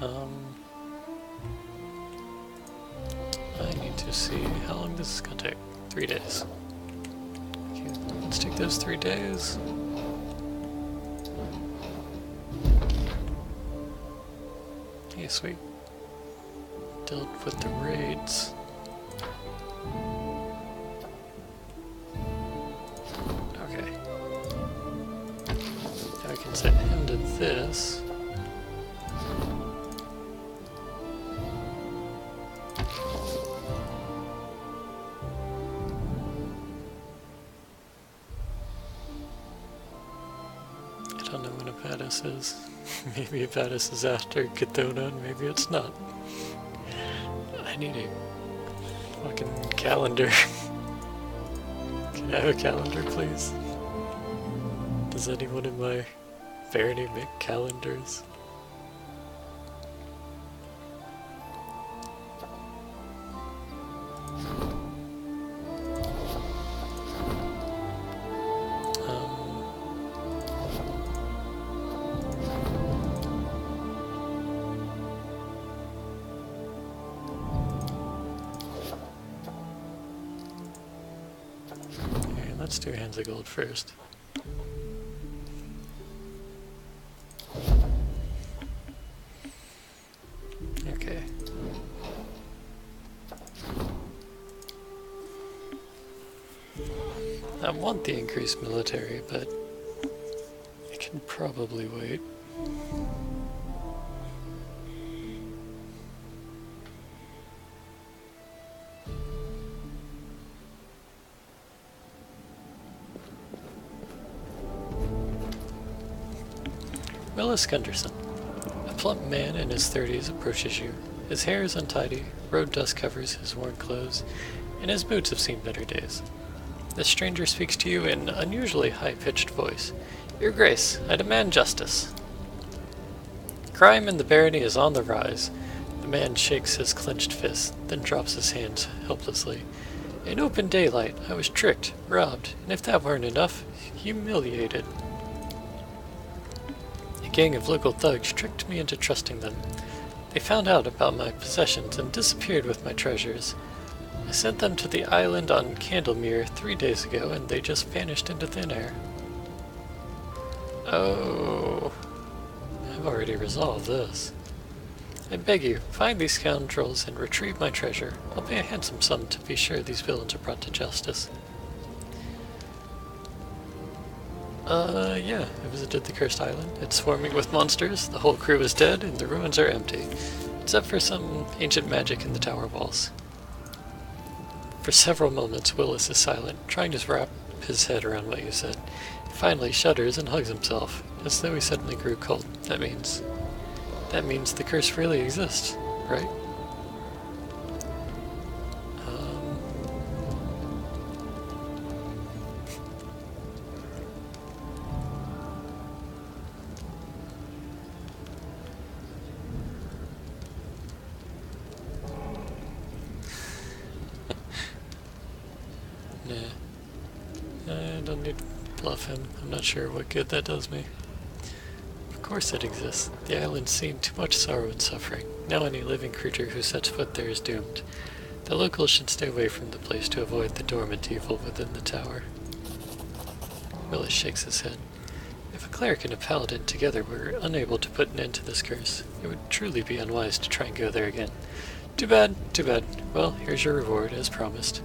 I need to see how long this is gonna take. 3 days. Okay, let's take those 3 days. Yeah, sweet. Dealt with the raids. Okay. Now I can set him to this. I don't know when a badass is. Maybe a badass is after Gathona, and maybe it's not. I need a fucking calendar. Can I have a calendar, please? Does anyone in my barony make calendars? Let's do hands of gold first. Okay. I want the increased military, but I can probably wait. Willis Gunderson. A plump man in his 30s approaches you. His hair is untidy, road dust covers his worn clothes, and his boots have seen better days. The stranger speaks to you in unusually high-pitched voice. Your Grace, I demand justice. Crime in the barony is on the rise. The man shakes his clenched fist, then drops his hands helplessly. In open daylight, I was tricked, robbed, and if that weren't enough, humiliated. A gang of local thugs tricked me into trusting them. They found out about my possessions and disappeared with my treasures. I sent them to the island on Candlemere 3 days ago, and they just vanished into thin air. Oh, I've already resolved this. I beg you, find these scoundrels and retrieve my treasure. I'll pay a handsome sum to be sure these villains are brought to justice. Yeah, I visited the cursed island. It's swarming with monsters, the whole crew is dead, and the ruins are empty, except for some ancient magic in the tower walls. For several moments, Willis is silent, trying to wrap his head around what you said. He finally shudders and hugs himself, as though he suddenly grew cold. That means the curse really exists, right? Nah. I don't need to bluff him. I'm not sure what good that does me. Of course it exists. The island's seen too much sorrow and suffering. Now any living creature who sets foot there is doomed. The locals should stay away from the place to avoid the dormant evil within the tower. Willis shakes his head. If a cleric and a paladin together were unable to put an end to this curse, it would truly be unwise to try and go there again. Too bad, too bad. Well, here's your reward, as promised.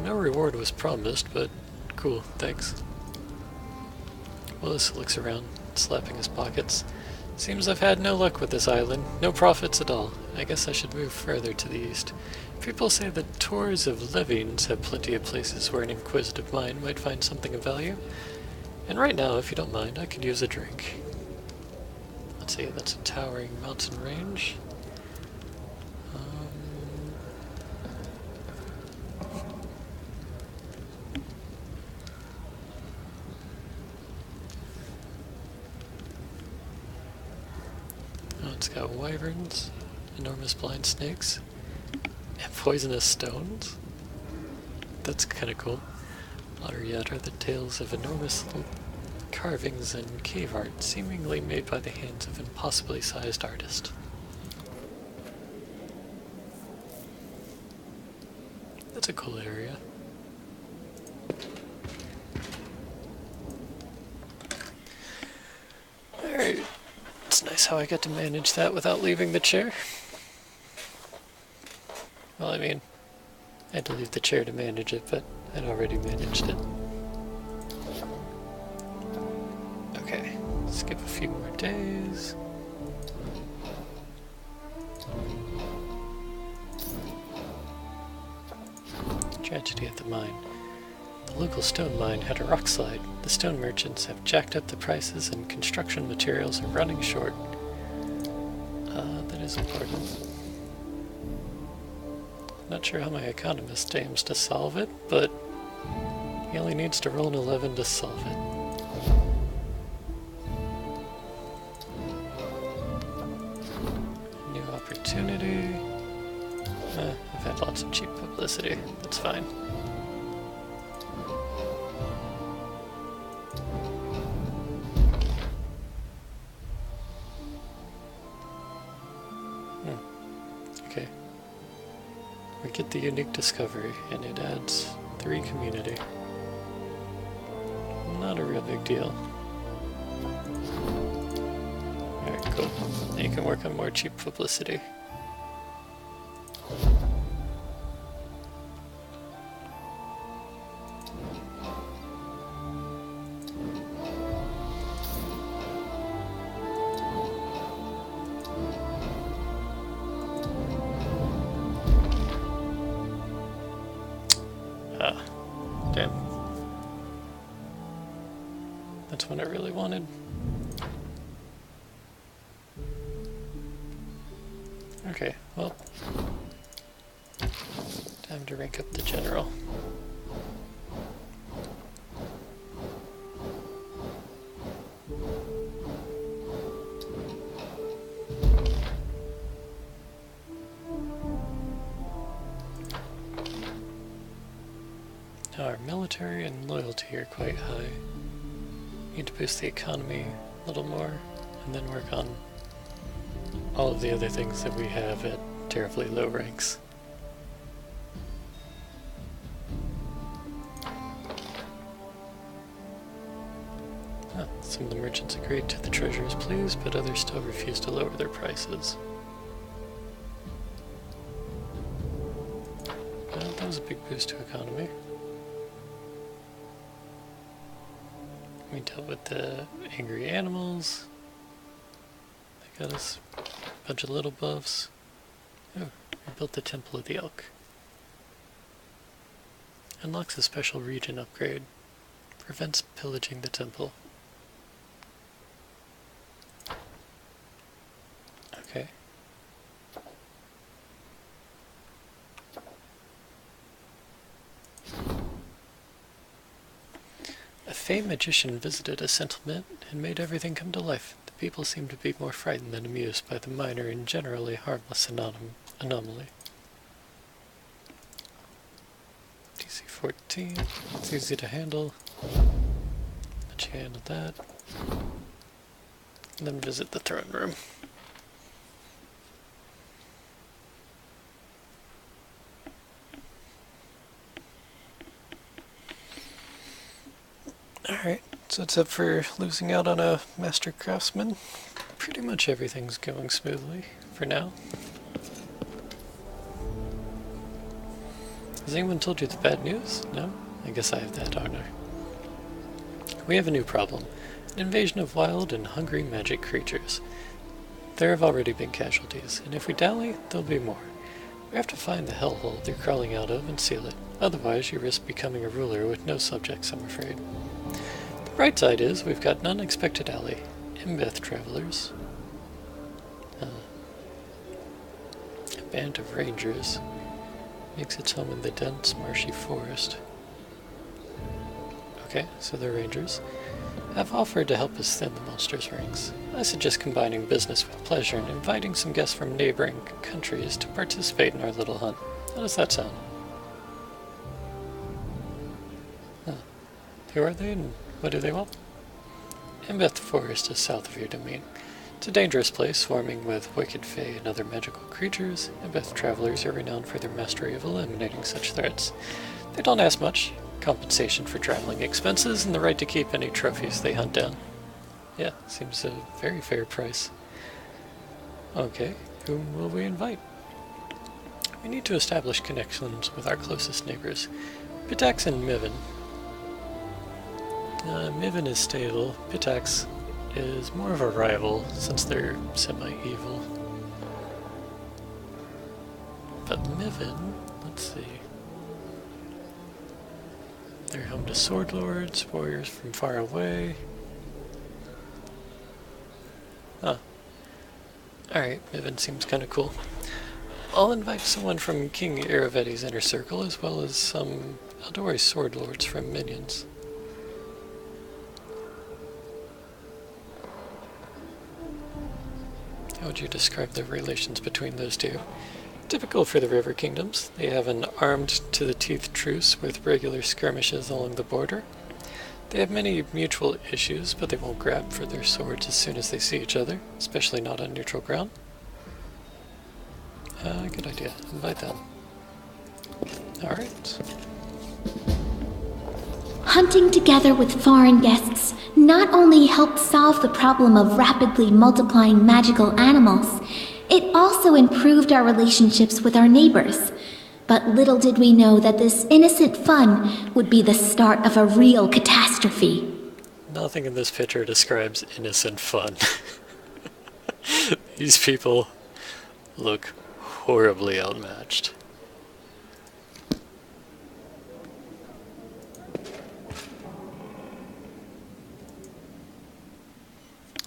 No reward was promised, but cool, thanks. Willis looks around, slapping his pockets. Seems I've had no luck with this island, no profits at all. I guess I should move further to the east. People say that tours of Levines have plenty of places where an inquisitive mind might find something of value. And right now, if you don't mind, I could use a drink. Let's see, that's a towering mountain range. It's got wyverns, enormous blind snakes, and poisonous stones. that's kind of cool. Louder yet are the tales of enormous carvings and cave art, seemingly made by the hands of impossibly sized artists. That's a cool area. Alright, it's nice how I get to manage that without leaving the chair. Well, I mean, I had to leave the chair to manage it, but I'd already managed it. Okay, skip a few more days. Tragedy at the mine. The local stone mine had a rock slide. The stone merchants have jacked up the prices and construction materials are running short. That is important. Not sure how my economist aims to solve it, but he only needs to roll an 11 to solve it. New opportunity. I've had lots of cheap publicity. That's fine. Okay. We get the unique discovery, and it adds 3 community. Not a real big deal. Alright, cool. Now you can work on more cheap publicity. Damn. That's what I really wanted. Okay, well. Time to rank up the general. Our military and loyalty are quite high. Need to boost the economy a little more, and then work on all of the other things that we have at terribly low ranks. Some of the merchants agreed to the treasurer's pleas, but others still refused to lower their prices. That was a big boost to economy. We dealt with the angry animals. They got us a bunch of little buffs. Oh, we built the Temple of the Elk. Unlocks a special region upgrade. Prevents pillaging the temple. Okay. A Fey magician visited a settlement and made everything come to life. The people seemed to be more frightened than amused by the minor and generally harmless anomaly. DC 14. It's easy to handle. Let you handle that. And then visit the throne room. Alright, so except for losing out on a master craftsman, pretty much everything's going smoothly for now. Has anyone told you the bad news? No? I guess I have that honor. We have a new problem. An invasion of wild and hungry magic creatures. There have already been casualties, and if we dally, there'll be more. We have to find the hellhole they're crawling out of and seal it. Otherwise, you risk becoming a ruler with no subjects, I'm afraid. The bright side is, we've got an unexpected ally. Embeth travelers. A band of rangers. Makes its home in the dense, marshy forest. Okay, so they're rangers. Have offered to help us thin the monster's ranks. I suggest combining business with pleasure and inviting some guests from neighboring countries to participate in our little hunt. How does that sound? Who are they and what do they want? Embeth Forest is south of your domain. It's a dangerous place, swarming with wicked fae and other magical creatures. Embeth travelers are renowned for their mastery of eliminating such threats. They don't ask much. Compensation for traveling expenses and the right to keep any trophies they hunt down. Yeah, seems a very fair price. Okay, whom will we invite? We need to establish connections with our closest neighbors, Pitax and Miven. Miven is stable. Pitax is more of a rival since they're semi-evil. But Miven, let's see. They're home to sword lords, warriors from far away. Huh. Alright, Miven seems kind of cool. I'll invite someone from King Iravetti's inner circle, as well as some Eldori sword lords from Minions. How would you describe the relations between those two? Typical for the River Kingdoms, they have an armed-to-the-teeth truce with regular skirmishes along the border. They have many mutual issues, but they won't grab for their swords as soon as they see each other, especially not on neutral ground. Good idea. Invite them. Alright. Hunting together with foreign guests not only helped solve the problem of rapidly multiplying magical animals, it also improved our relationships with our neighbors. But little did we know that this innocent fun would be the start of a real catastrophe. Nothing in this picture describes innocent fun. These people look horribly outmatched.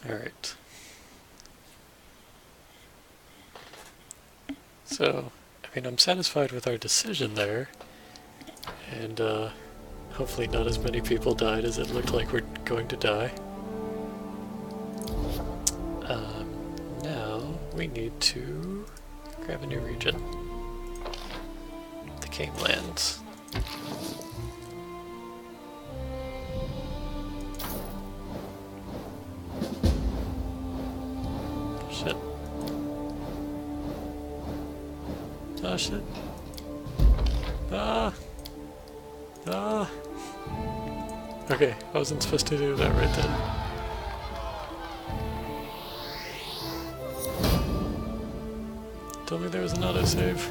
Alright. So, I mean, I'm satisfied with our decision there. And, hopefully not as many people died as it looked like we're going to die. Now, we need to grab a new region. The Cave Lands. Shit. Oh shit. Ah! Ah! Okay, I wasn't supposed to do that right then. Told me there was an autosave.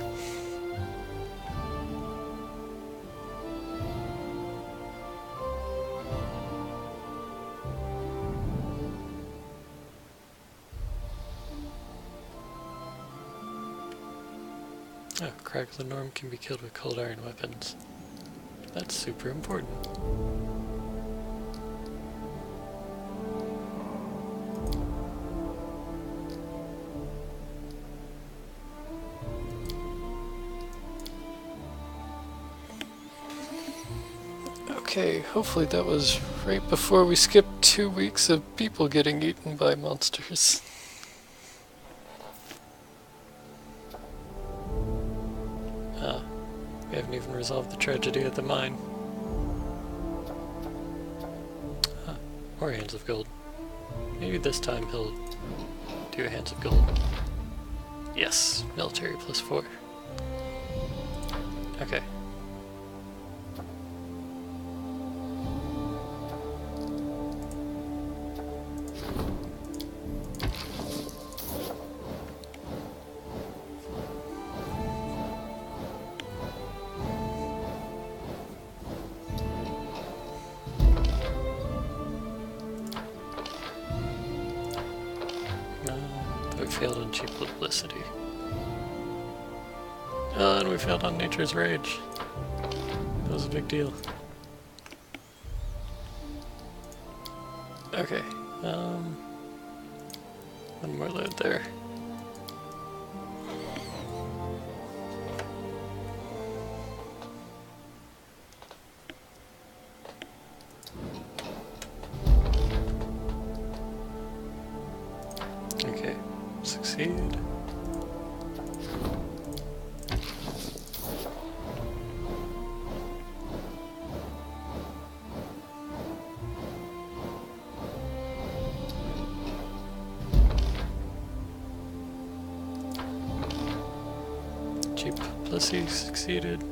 Oh, Crackle Norm can be killed with cold iron weapons. That's super important. Okay, hopefully that was right before we skipped 2 weeks of people getting eaten by monsters. We haven't even resolved the tragedy at the mine. More Hands of Gold. Maybe this time he'll do a Hands of Gold. Yes, military +4. Okay. We failed on cheap publicity. And we failed on Nature's Rage. That was a big deal. Okay, one more load there. Okay, succeed. Dodgy publicity succeeded.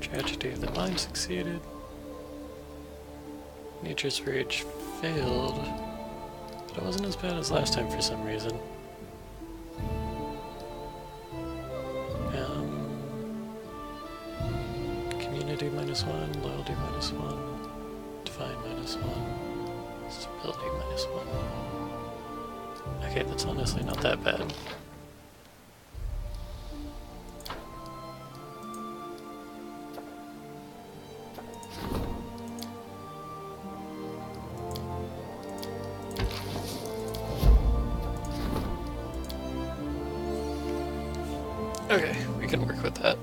Tragedy of the mind succeeded. Nature's Rage failed. But it wasn't as bad as last time for some reason. Community -1, loyalty -1, divine -1, stability -1. Okay, that's honestly not that bad. Okay, we can work with that.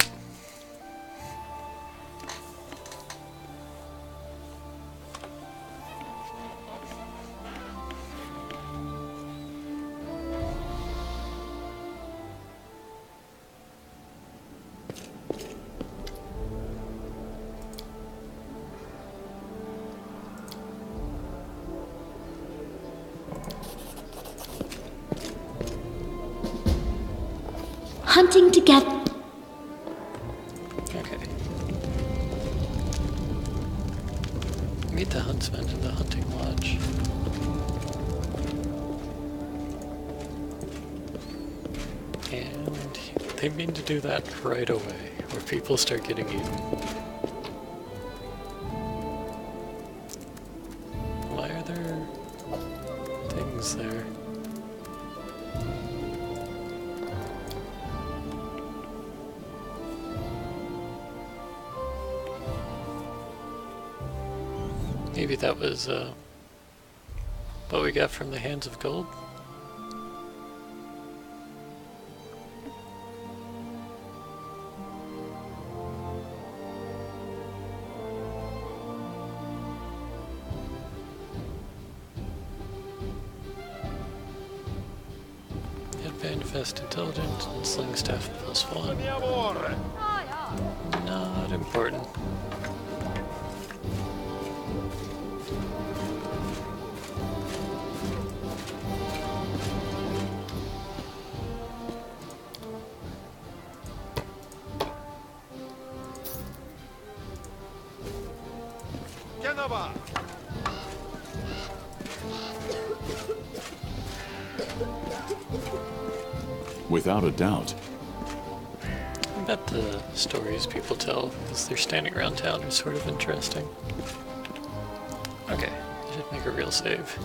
Hunting together. Okay. Meet the huntsman in the hunting lodge. And they mean to do that right away, or people start getting eaten. Why are there things there? Maybe that was what we got from the Hands of Gold? Manifest Intelligence and Sling Staff +1. Not important. Without a doubt. I bet the stories people tell as they're standing around town are sort of interesting. Okay, I should make a real save.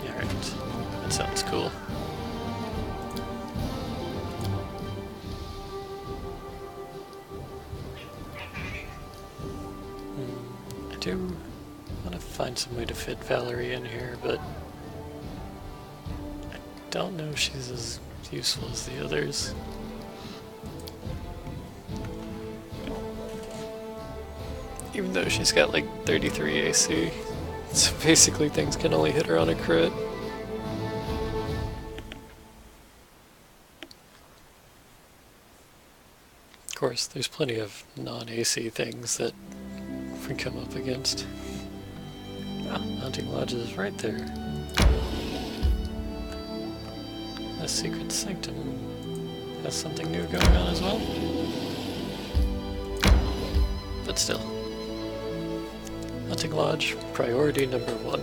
Alright, that sounds cool. I do want to find some way to fit Valerie in here, but I don't know if she's as useful as the others. Even though she's got like 33 AC, so basically things can only hit her on a crit. Of course, there's plenty of non-AC things that we come up against. Ah, Hunting Lodge is right there. The Secret Sanctum has something new going on as well. But still. Hunting Lodge, priority number 1.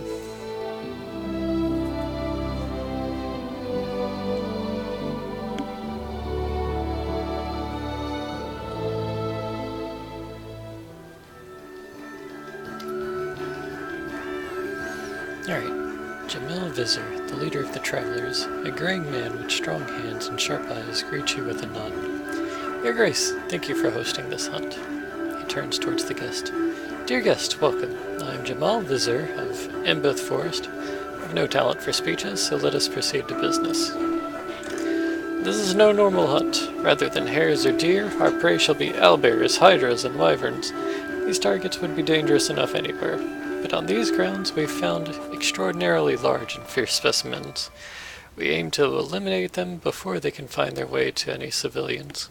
Alright, Jamil Vizir, the leader of the travelers, a graying man with strong hands and sharp eyes, greets you with a nod. Your Grace, thank you for hosting this hunt. He turns towards the guest. Dear guest, welcome. I am Jamal Vizir of Embeth Forest. I have no talent for speeches, so let us proceed to business. This is no normal hunt. Rather than hares or deer, our prey shall be owlbears, hydras, and wyverns. These targets would be dangerous enough anywhere. But on these grounds, we've found extraordinarily large and fierce specimens. We aim to eliminate them before they can find their way to any civilians.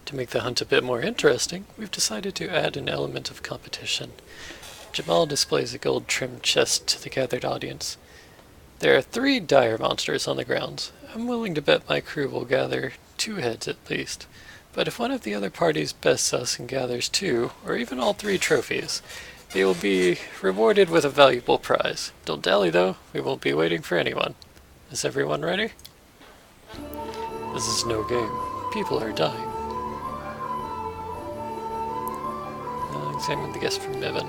To make the hunt a bit more interesting, we've decided to add an element of competition. Jamal displays a gold-trimmed chest to the gathered audience. There are 3 dire monsters on the grounds. I'm willing to bet my crew will gather 2 heads at least. But if one of the other parties bests us and gathers 2, or even all 3 trophies, they will be rewarded with a valuable prize. Don't dally though, we won't be waiting for anyone. Is everyone ready? This is no game. People are dying. Examine the guest from Niven.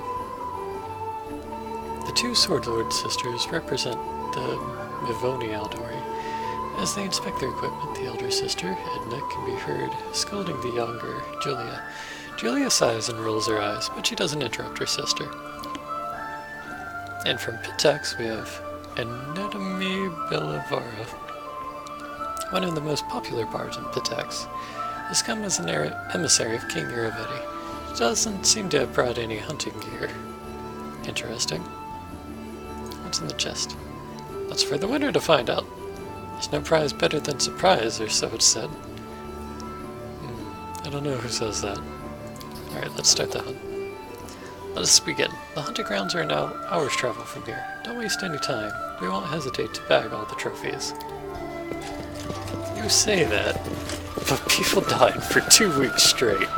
The 2 Sword Lord sisters represent the Mivoni Aldori. As they inspect their equipment, the elder sister, Edna, can be heard scolding the younger, Julia. Julia sighs and rolls her eyes, but she doesn't interrupt her sister. And from Pitax, we have Anatomy Bellavara, one of the most popular bards in Pitax. Has come as an emissary of King Iravetti. She doesn't seem to have brought any hunting gear. Interesting. What's in the chest? That's for the winner to find out. There's no prize better than surprise, or so it's said. I don't know who says that. Alright, let's start the hunt. Let us begin. The hunting grounds are now hours travel from here. Don't waste any time. We won't hesitate to bag all the trophies. You say that, but people died for 2 weeks straight.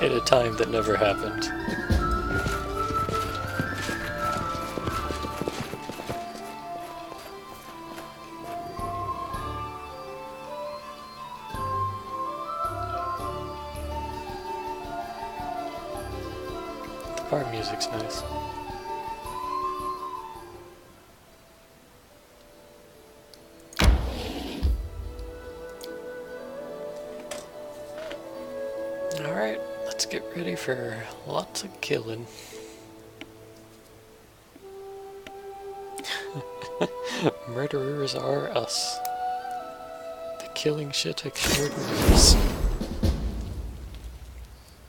At a time that never happened. The bar music's nice. Alright, let's get ready for lots of killing. Murderers are us. The killing shit extraordinaires.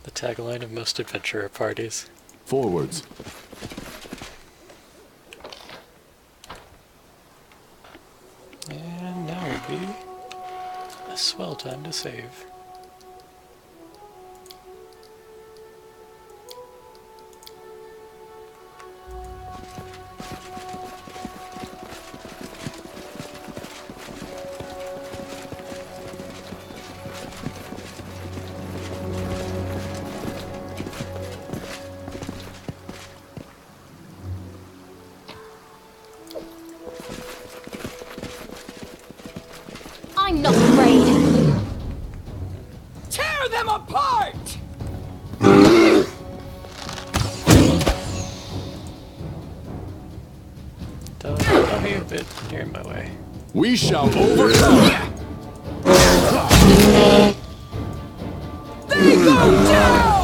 The tagline of most adventurer parties. Forwards. And now would be a swell time to save. I'm not afraid. Tear them apart! Don't be a bit near my way. We shall overcome! They go down!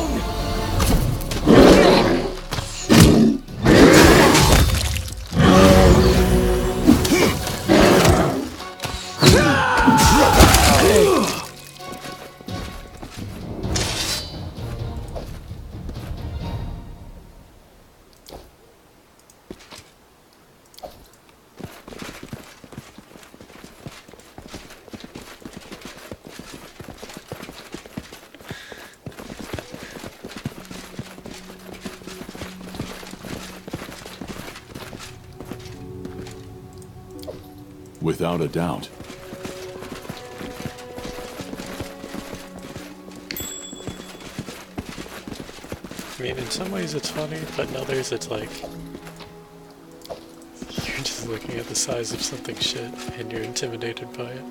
Without a doubt. I mean, in some ways it's funny, but in others it's like... you're just looking at the size of something shit, and you're intimidated by it.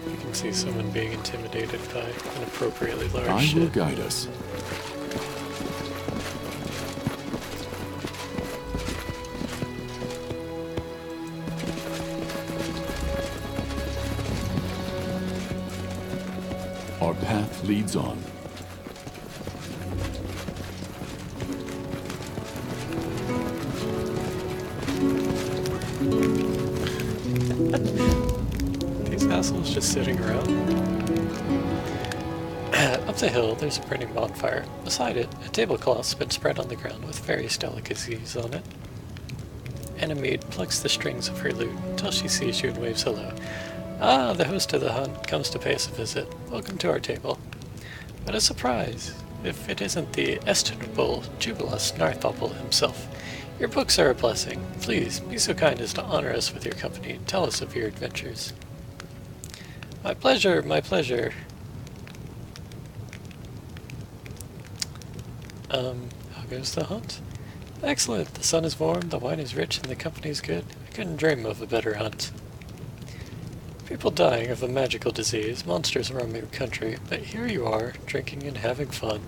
You can see someone being intimidated by an appropriately large I shit. will guide us. Our path leads on. These assholes just sitting around. Up the hill, there's a burning bonfire. Beside it, a tablecloth's been spread on the ground with various delicacies on it. Anna Mead plucks the strings of her lute until she sees you and waves hello. Ah, the host of the hunt comes to pay us a visit. Welcome to our table. What a surprise, if it isn't the estimable Jubilus Narthopple himself. Your books are a blessing. Please, be so kind as to honor us with your company and tell us of your adventures. My pleasure, my pleasure. How goes the hunt? Excellent. The sun is warm, the wine is rich, and the company is good. I couldn't dream of a better hunt. People dying of a magical disease, monsters roam your country, but here you are, drinking and having fun,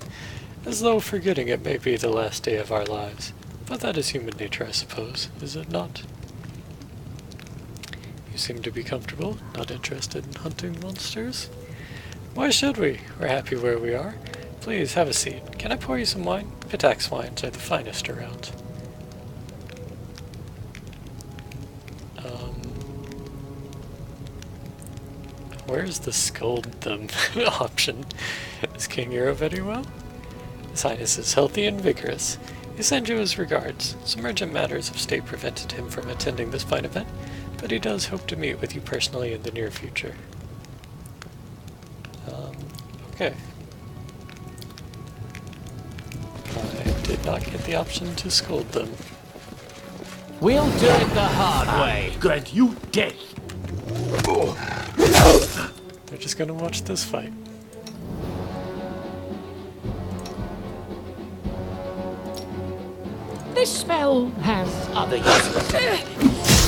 as though forgetting it may be the last day of our lives. But that is human nature, I suppose, is it not? You seem to be comfortable, not interested in hunting monsters. Why should we? We're happy where we are. Please, have a seat. Can I pour you some wine? Pitax wines are the finest around. Where's the scold them option? Is King Euro very well? His Highness is healthy and vigorous. He sends you his regards. Some urgent matters of state prevented him from attending this fine event, but he does hope to meet with you personally in the near future. Okay. I did not get the option to scold them. We'll do it the hard way. Grant you death. They're just gonna watch this fight. This spell has other uses.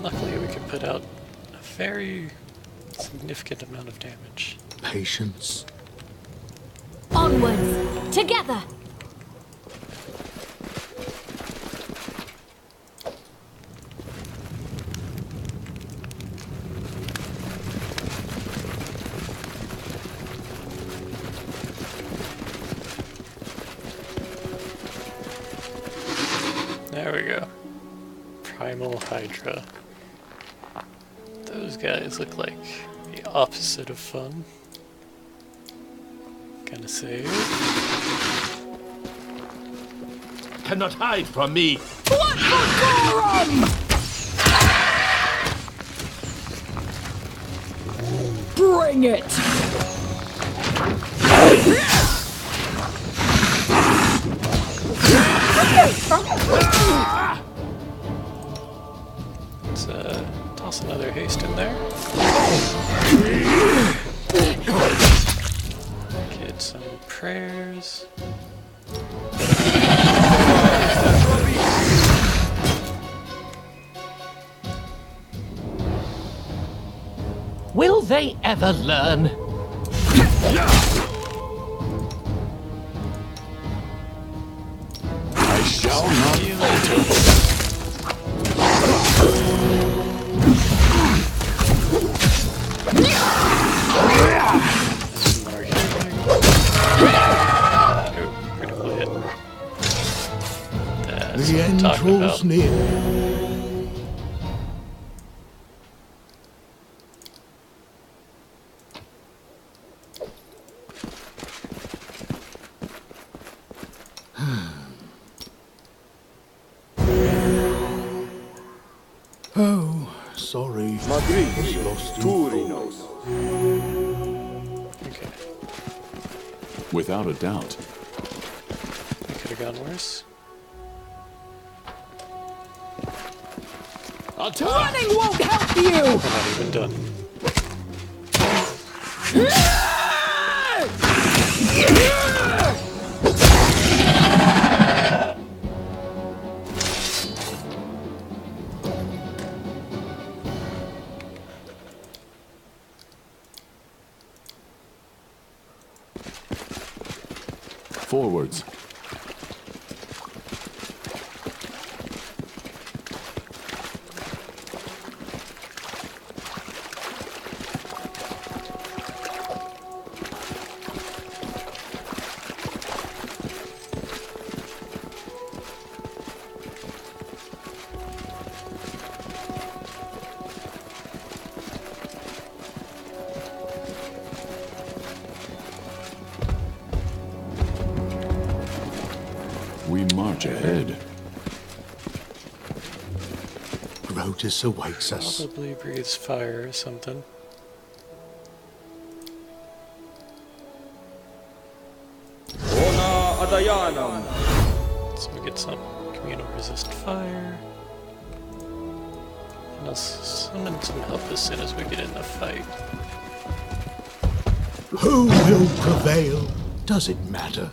Luckily, we can put out a very significant amount of damage. Patience. Onwards! Together! There we go. Primal Hydra. Those guys look like the opposite of fun. Gonna save. Cannot hide from me. What for Gorum? Bring it! Let's toss another haste in there. Get some prayers. Will they ever learn? I shall not. See you later. More healing. Oh, critical hit. That's The what I'm end talking draws about. near. Oh, sorry. Was lost in thought. Okay, Without a doubt. it could have gone worse. Attack! Running won't help you! We're not even done. Forwards. We march ahead. Grotus awaits us. Probably breathes fire or something. So we get some communal resist fire. And I'll summon some help as soon as we get in the fight. Who will prevail? Does it matter?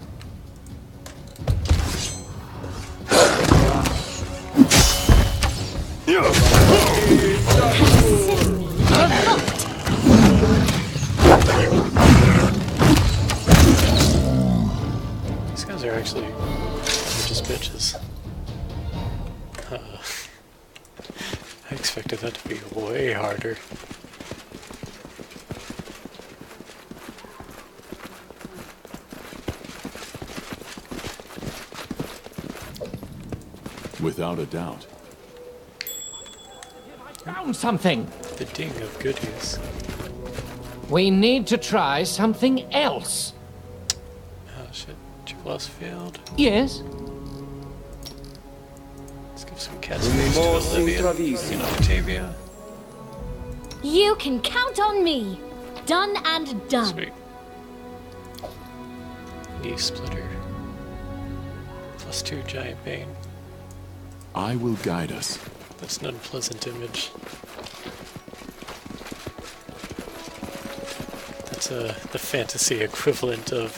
These guys are actually just bitches. I expected that to be way harder. Without a doubt. Found something. The ding of goodies. We need to try something else. Oh shit. Chiplos failed. Yes? Let's give some cat space to Olivia and Octavia. You can count on me. Done and done. Sweet. Knee splitter. +2 giant bane. I will guide us. That's an unpleasant image. That's the fantasy equivalent of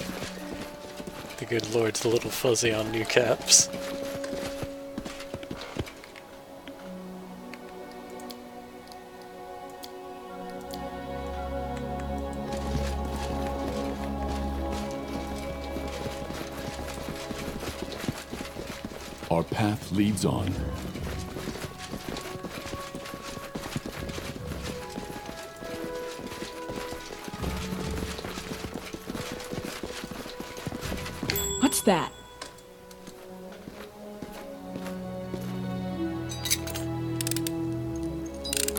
the good Lord's Little Fuzzy on new caps. Our path leads on. What's that?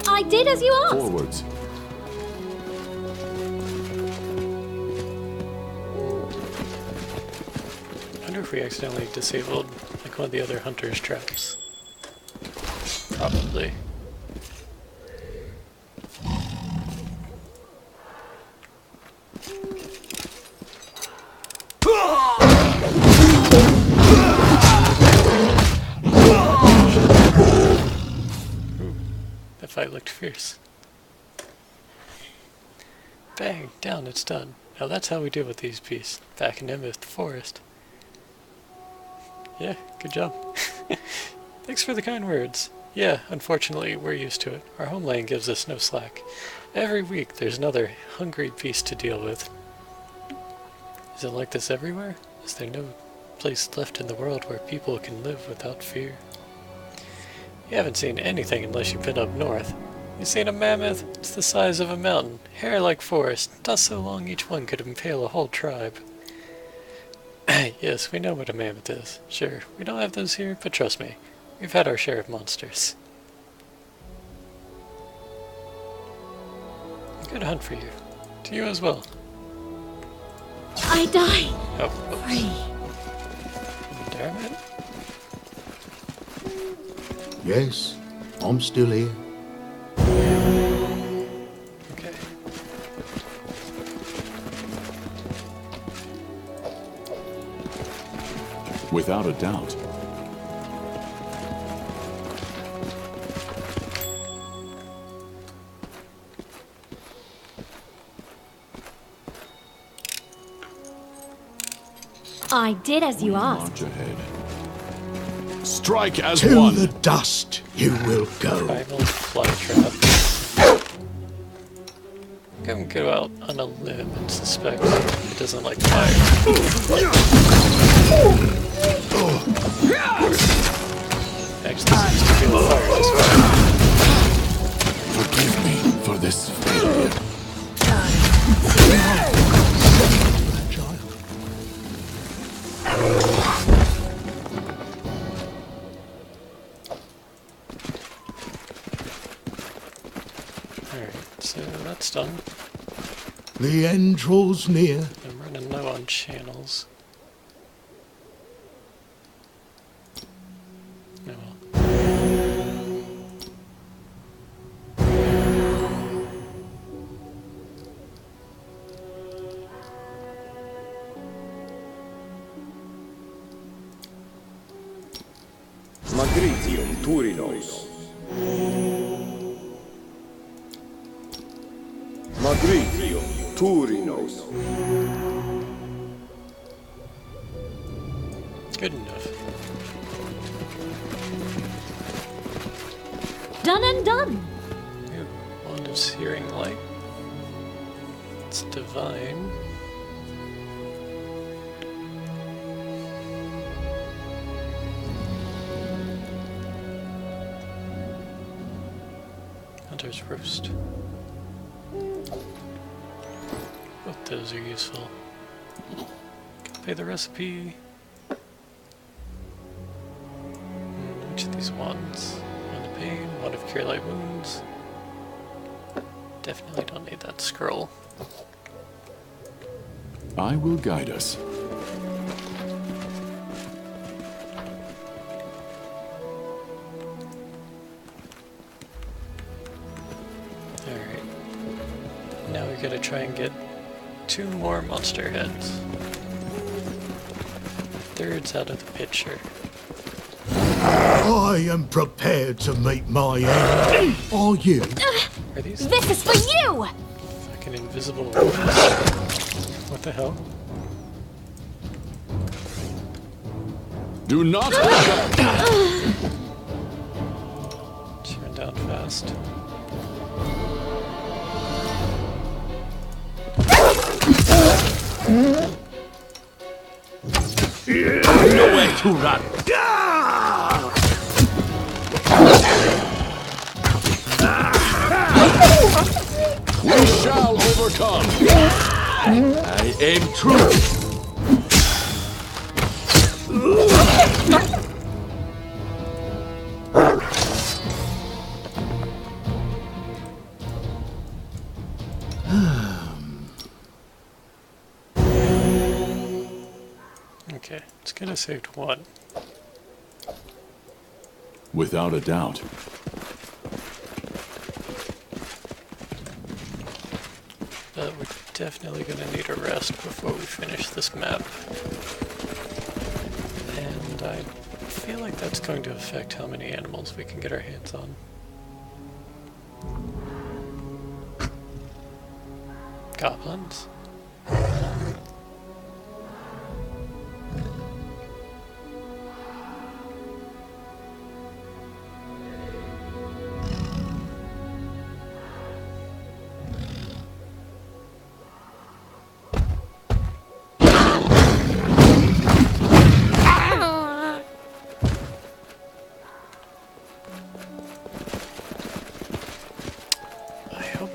I did as you asked. Forwards. I wonder if we accidentally disabled like one of the other hunter's traps. Probably. That fight looked fierce. Bang! Down, it's done. Now that's how we deal with these beasts. Back in Emeth Forest. Yeah, good job. Thanks for the kind words. Yeah, unfortunately, we're used to it. Our homeland gives us no slack. Every week, there's another hungry beast to deal with. Is it like this everywhere? Is there no place left in the world where people can live without fear? You haven't seen anything unless you've been up north. You seen a mammoth? It's the size of a mountain, hair like forest, dust so long each one could impale a whole tribe. Yes, we know what a mammoth is. Sure, we don't have those here, but trust me, we've had our share of monsters. Good hunt for you. To you as well. I die. Oh, oops. Free. Damn it. Yes, I'm still here. Okay. Without a doubt. I did as you March asked. ahead. Strike as To one. the dust you will go. Primal fly trap. I'm gonna go out on a limb and suspect it doesn't like fire. Actually seems to feel fire just fine. Forgive me for this failure. Alright, so that's done. The end draws near. I'm running low on channels. Magritium Turinos. Magritium Turinos. Good enough. Done and done. Ooh, Wand of Searing Light. It's divine. Hunter's Roast. Both those are useful. Copy the recipe. Which of these wands? Wand of Pain, Wand of Cure Light Wounds. Definitely don't need that scroll. I will guide us. Alright. Now we gotta try and get 2 more monster heads. Third's out of the picture. I am prepared to meet my end. Are you? Are these This is for you! fucking invisible wounds? What the hell? Do not She went down fast. Nowhere to run. We shall overcome. I aim true. Okay, it's gonna saved 1. Without a doubt. But we're definitely gonna need a rest before we finish this map. And I feel like that's going to affect how many animals we can get our hands on. Goblins?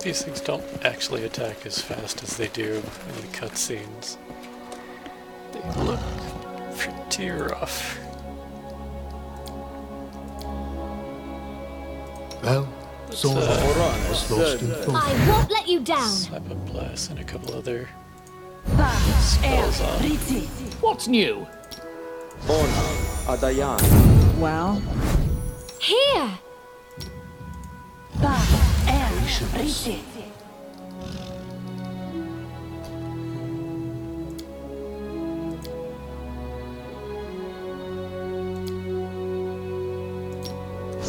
These things don't actually attack as fast as they do in the cutscenes. They look pretty rough. Well, sort of. Was lost in thought. I won't let you down. Slap a blast and a couple other Ba, spells on. Riti. What's new? Ona Adayan. Well, Here! Ba, Riti.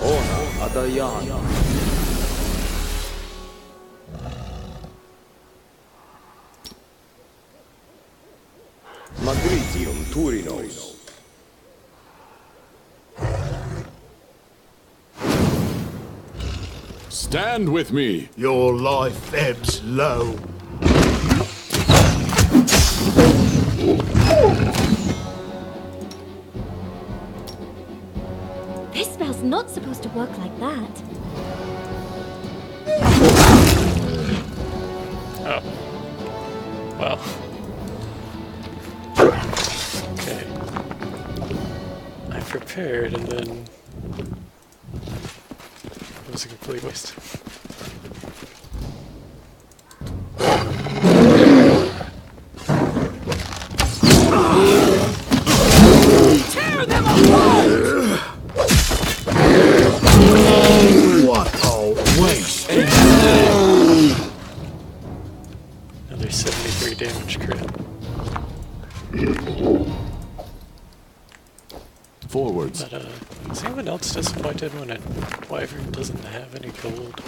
Ona Adayan. Magritium Turinos. Stand with me. Your life ebbs low. This spell's not supposed to work like that. Oh. Well. Okay. I prepared and then it was a complete waste. Tear them apart! Forwards. But, is anyone else disappointed when a wyvern doesn't have any gold?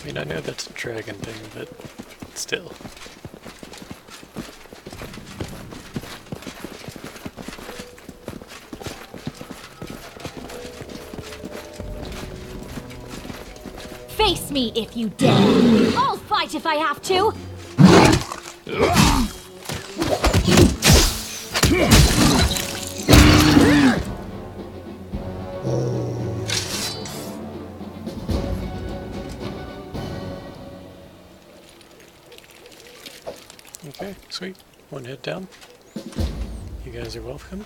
I mean, I know that's a dragon thing, but still. Face me if you dare. I'll fight if I have to. Okay, sweet. One head down. You guys are welcome.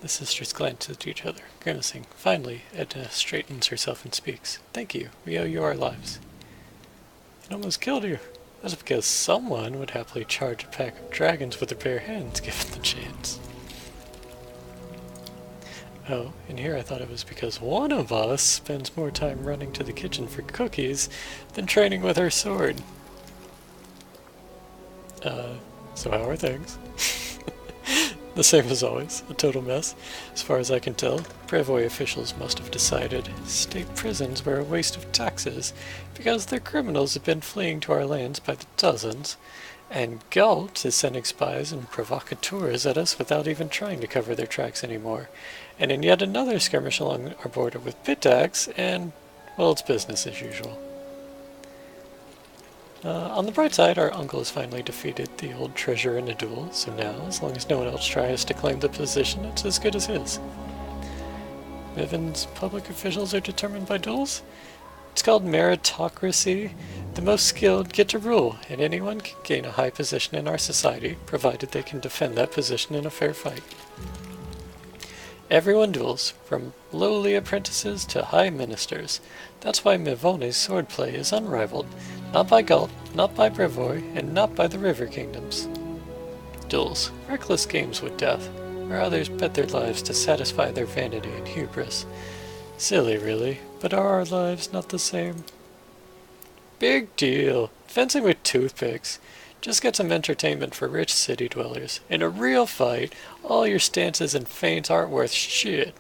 The sisters glance at each other, grimacing. Finally, Edna straightens herself and speaks. Thank you. We owe you our lives. It almost killed you. That's because someone would happily charge a pack of dragons with their bare hands, given the chance. Oh, and here I thought it was because one of us spends more time running to the kitchen for cookies than training with her sword. So how are things? The same as always, a total mess. As far as I can tell, Brevoy officials must have decided state prisons were a waste of taxes because their criminals have been fleeing to our lands by the dozens, and Galt is sending spies and provocateurs at us without even trying to cover their tracks anymore. And in yet another skirmish along our border with Pitax, and, well, it's business as usual. On the bright side, our uncle has finally defeated the old treasurer in a duel, so now, as long as no one else tries to claim the position, it's as good as his. Viven's public officials are determined by duels? It's called meritocracy. The most skilled get to rule, and anyone can gain a high position in our society, provided they can defend that position in a fair fight. Everyone duels, from lowly apprentices to high ministers. That's why Mivone's swordplay is unrivaled. Not by Galt, not by Brevoy, and not by the River Kingdoms. Duels, reckless games with death, where others bet their lives to satisfy their vanity and hubris. Silly, really, but are our lives not the same? Big deal. Fencing with toothpicks. Just get some entertainment for rich city dwellers. In a real fight, all your stances and feints aren't worth shit.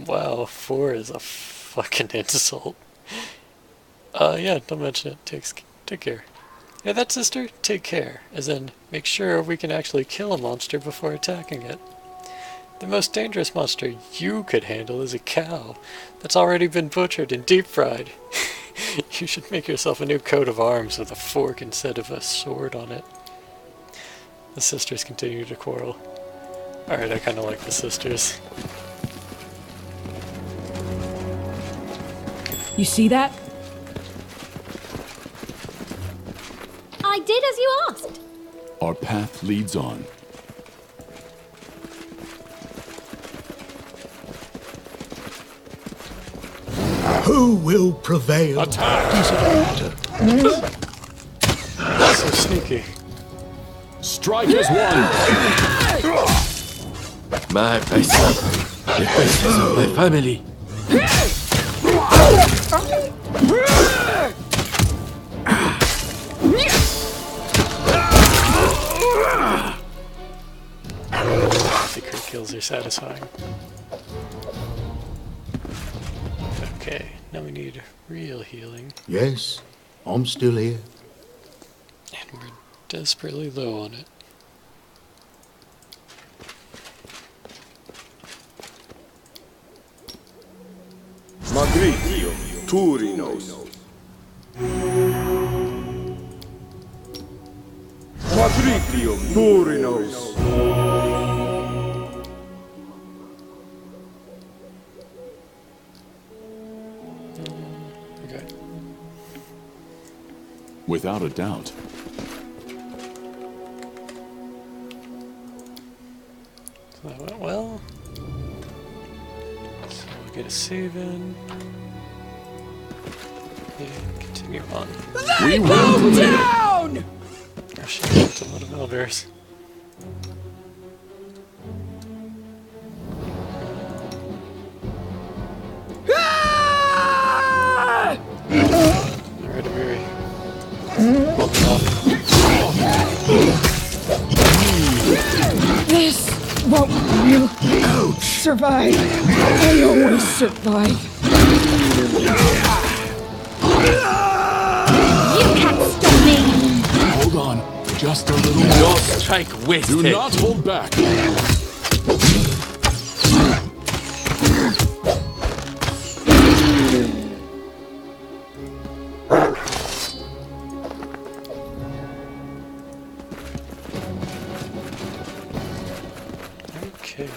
Wow, 4 is a fucking insult. Yeah, don't mention it. Take care. Yeah, that sister, take care. As in, make sure we can actually kill a monster before attacking it. The most dangerous monster you could handle is a cow that's already been butchered and deep-fried. You should make yourself a new coat of arms with a fork instead of a sword on it. The sisters continue to quarrel. Alright, I kinda like the sisters. You see that? I did as you asked. Our path leads on. Who will prevail? Attack! So sneaky. Strike as one! My paisan. The faces of my family. Secret kills are satisfying. Okay, now we need real healing. Yes, I'm still here. And we're desperately low on it. Magritio, Turinos. Magritio, Turinos. Okay. Without a doubt. So that went well. So we'll get a save in. And continue on. We will prevail! Down! Oh shit, that's a lot of owlbears. survive. I always survive. You can't stop me! Hold on. Just a little more. Your strike wasted. Do not hold back. Okay.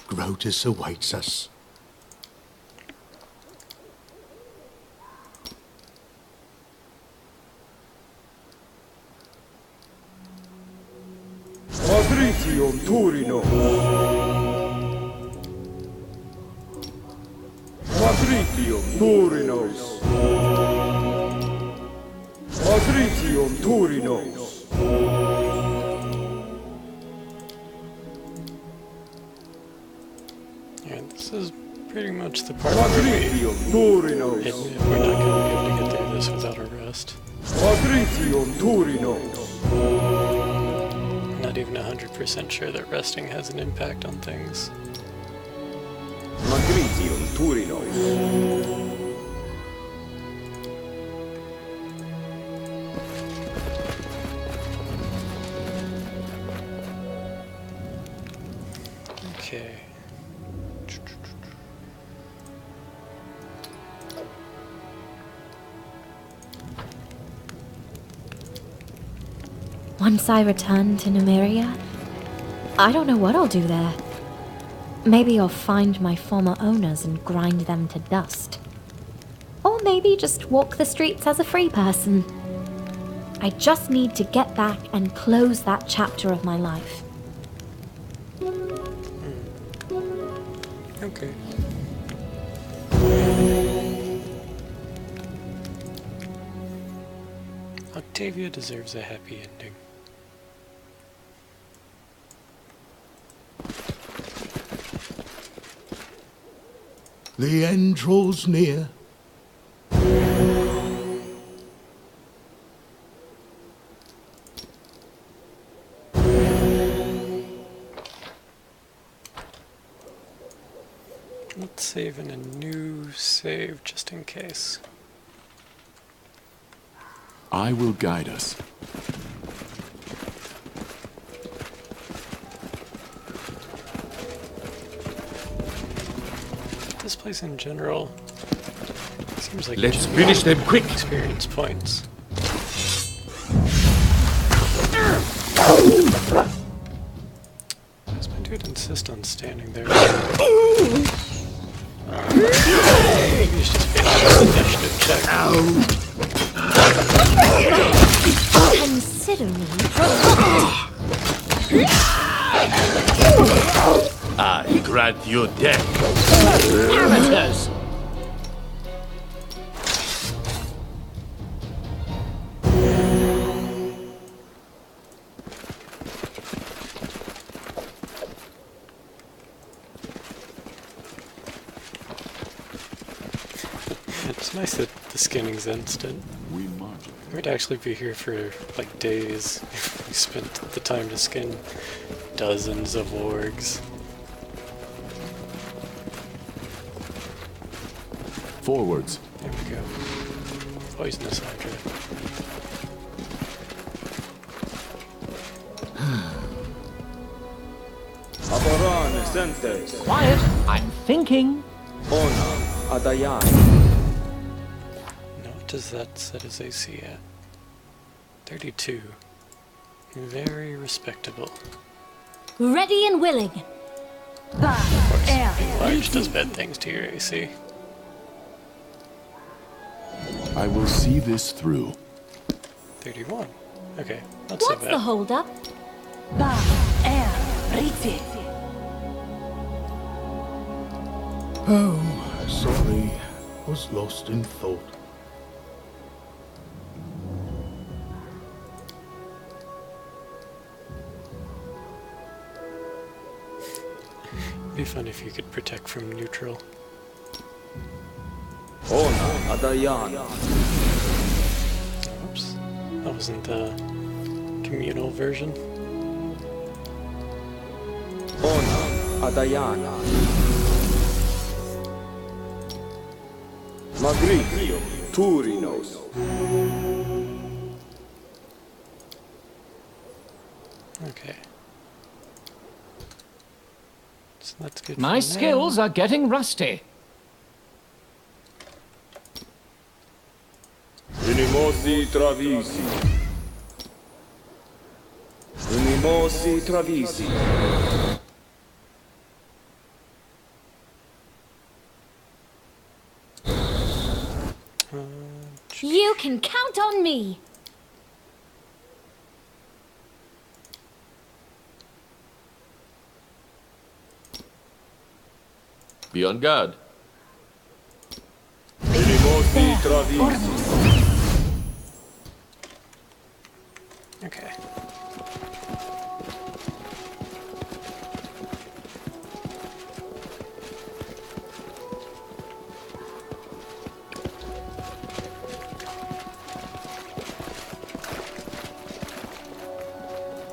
Grotus awaits us. Patricium Turino. Patricium Turinos. Patricium Turinos. Yeah, this is pretty much the part where we Patricium Turinos. admit we're not going to be able to get through this without a rest. Patricium Turinos. Not even 100% sure that resting has an impact on things. Magnesium Turinos. Okay. Once I return to Numeria, I don't know what I'll do there. Maybe I'll find my former owners and grind them to dust. Or maybe just walk the streets as a free person. I just need to get back and close that chapter of my life. Okay. Octavia deserves a happy ending. The end draws near. Let's save in a new save just in case. I will guide us. This place in general seems like Let's finish them quick. experience points. Does my dude insist on standing there? Maybe he's just failing his initiative check. Consider me I grant you death. Amateurs! It's nice that the skinning's instant. We march. We'd actually be here for like days if we spent the time to skin dozens of wargs. Forwards. There we go. Poisonous Hydra. Aborane Sentes. Quiet, I'm thinking. Ona Adayan. Now what does that set his AC at? 32. Very respectable. ready and willing. Of course, being large does bad things to your AC. I will see this through. 31. Okay, not so What's bad. the holdup? Oh, sorry. Was lost in thought. It'd be fun if you could protect from neutral. Ona Adayan. Oops. That wasn't the communal version. Adayana. Magritio, Turinos. Okay. So that's good. My for now. skills are getting rusty. Unimosi Travisi. Unimosi Travisi. You can count on me. Be on guard. Unimosi Travisi. Okay.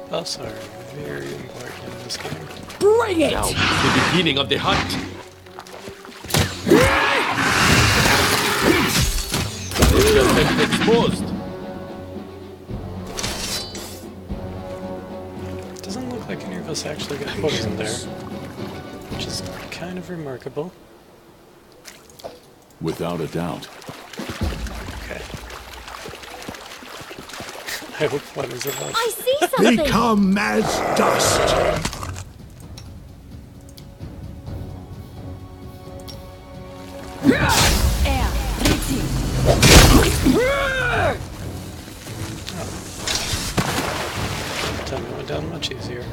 Buffs are very important in this game. Bring it! Now, the beginning of the hunt. It will be exposed. Doesn't look like any of us actually got poisoned there, which is kind of remarkable. Without a doubt. Okay. I hope one is enough. I see something. Become as dust. Time it went down much easier.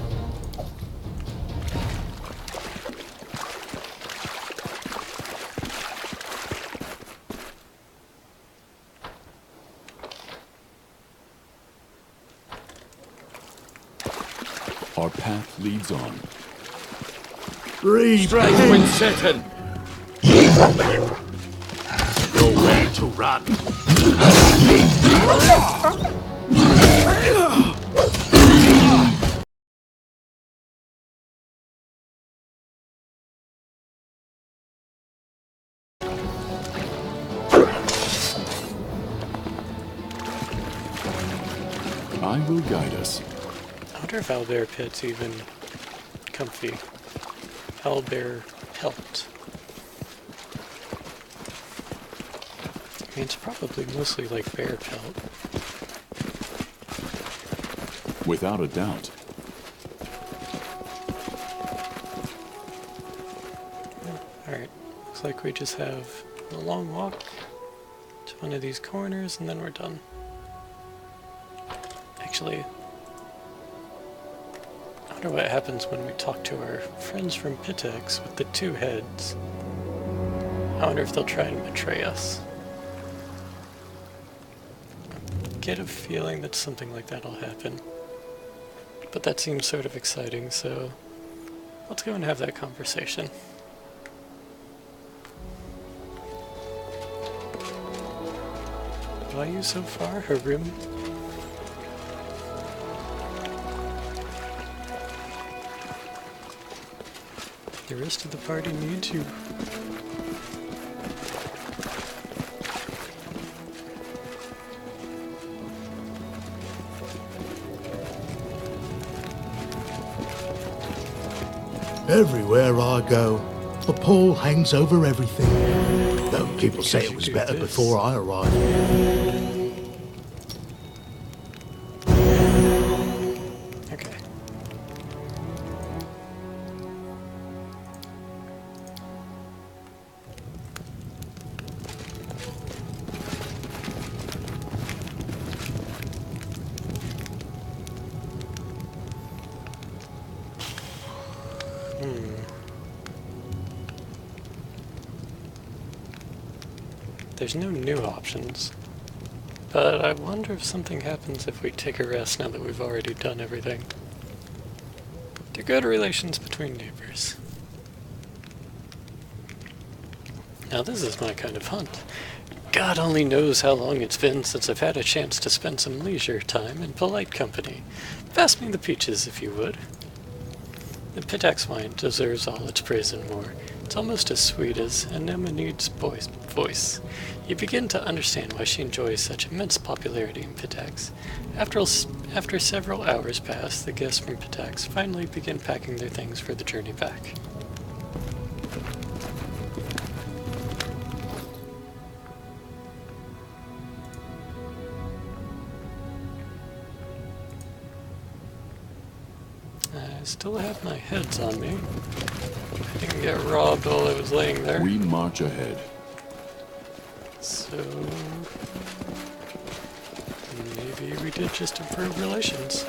Our path leads on. Breathe. Strike when certain. Nowhere to run. I will guide us. I wonder if owlbear pit's even comfy. Owlbear pelt. I mean, it's probably mostly like bear pelt. Without a doubt. Alright, looks like we just have a long walk to one of these corners and then we're done. Actually, I wonder what happens when we talk to our friends from Pitex with the two heads. I wonder if they'll try and betray us. I get a feeling that something like that'll happen. But that seems sort of exciting, so let's go and have that conversation. Why are you so far, Harum? The rest of the party needs you. Everywhere I go, a pall hangs over everything. Though people say it was better before I arrived. Okay. There's no new options, but I wonder if something happens if we take a rest now that we've already done everything. They're good relations between neighbors. Now this is my kind of hunt. God only knows how long it's been since I've had a chance to spend some leisure time in polite company. Pass me the peaches if you would. The Pitax wine deserves all its praise and more. It's almost as sweet as Anemone's voice. You begin to understand why she enjoys such immense popularity in Pitax. After several hours pass, the guests from Pitax finally begin packing their things for the journey back. I still have my heads on me. I didn't get robbed while I was laying there. We march ahead. So maybe we did just improve relations.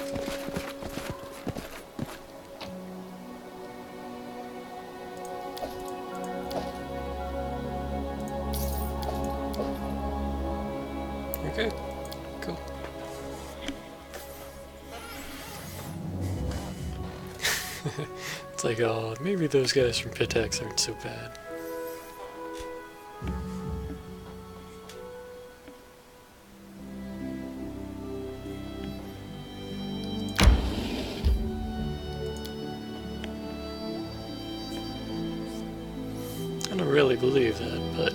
Okay, cool. It's like, oh, maybe those guys from Pitax aren't so bad. I don't really believe that, but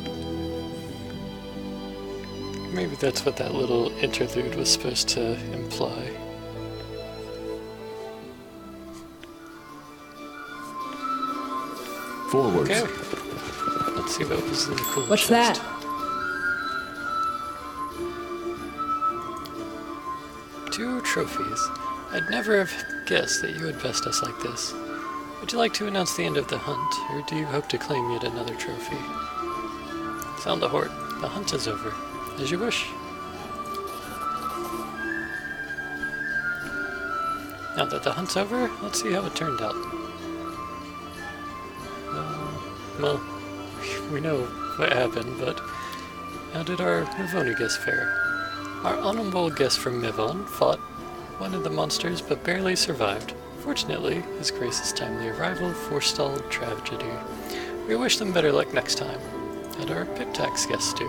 maybe that's what that little interlude was supposed to imply. Forwards. Okay. Let's see what was in the cool What's chest. that? 2 trophies. I'd never have guessed that you would best us like this. Would you like to announce the end of the hunt, or do you hope to claim yet another trophy? Sound the horn. The hunt is over. As you wish. Now that the hunt's over, let's see how it turned out. Well, we know what happened, but how did our Mivoni guest fare? Our honorable guest from Mivon fought one of the monsters but barely survived. Fortunately, His Grace's timely arrival forestalled tragedy. We wish them better luck next time. And our Pitax guests do.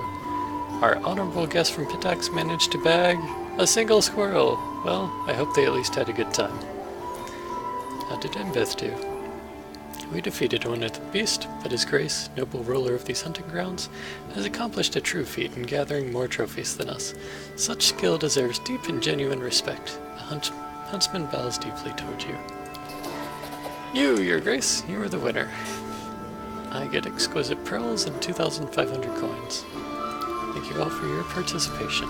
Our honorable guest from Pitax managed to bag a single squirrel. Well, I hope they at least had a good time. How did Embeth do? We defeated one of the beasts, but His Grace, noble ruler of these hunting grounds, has accomplished a true feat in gathering more trophies than us. Such skill deserves deep and genuine respect. The huntsman bows deeply toward you. You, Your Grace, you are the winner. I get exquisite pearls and 2,500 coins. Thank you all for your participation.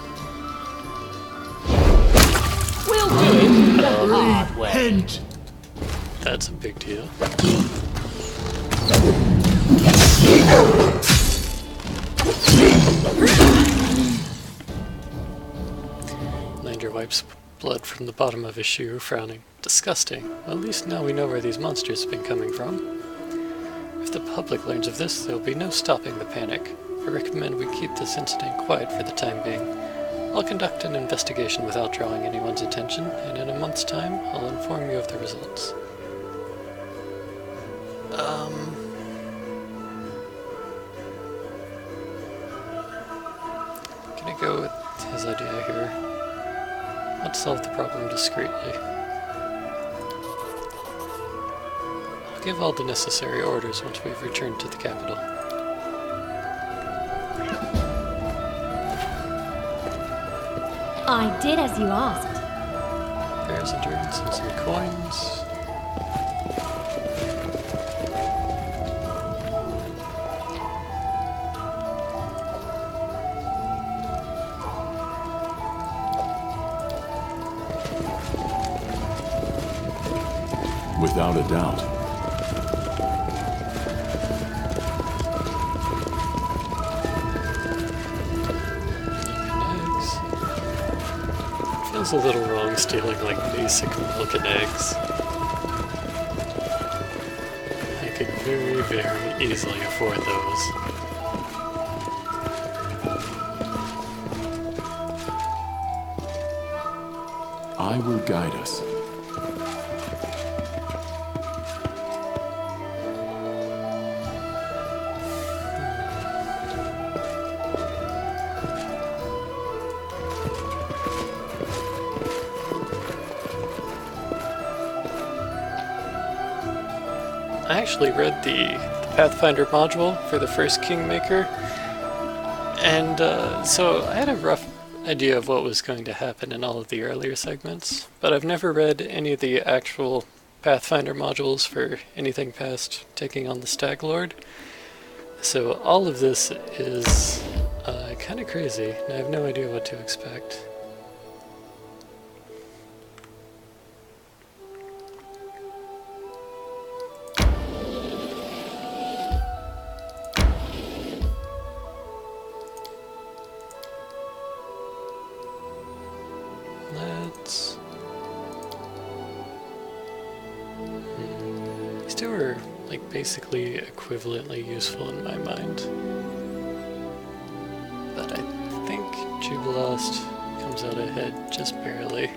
We'll do it the hard way. Repent! That's a big deal. Lander wipes blood from the bottom of his shoe, frowning. Disgusting. Well, at least now we know where these monsters have been coming from. If the public learns of this, there will be no stopping the panic. I recommend we keep this incident quiet for the time being. I'll conduct an investigation without drawing anyone's attention, and in a month's time, I'll inform you of the results. Can I go with his idea here? Let's solve the problem discreetly. I'll give all the necessary orders once we've returned to the capital. I did as you asked. Bear's endurance and some coins. Without a doubt. Eggs. Feels a little wrong stealing like basic milk and eggs. I could very, very easily afford those. I will guide us. I actually read the Pathfinder module for the first Kingmaker, and so I had a rough idea of what was going to happen in all of the earlier segments, but I've never read any of the actual Pathfinder modules for anything past taking on the Stag Lord. So all of this is kind of crazy, and I have no idea what to expect. These two are like basically equivalently useful in my mind. But I think Jubilost comes out ahead just barely.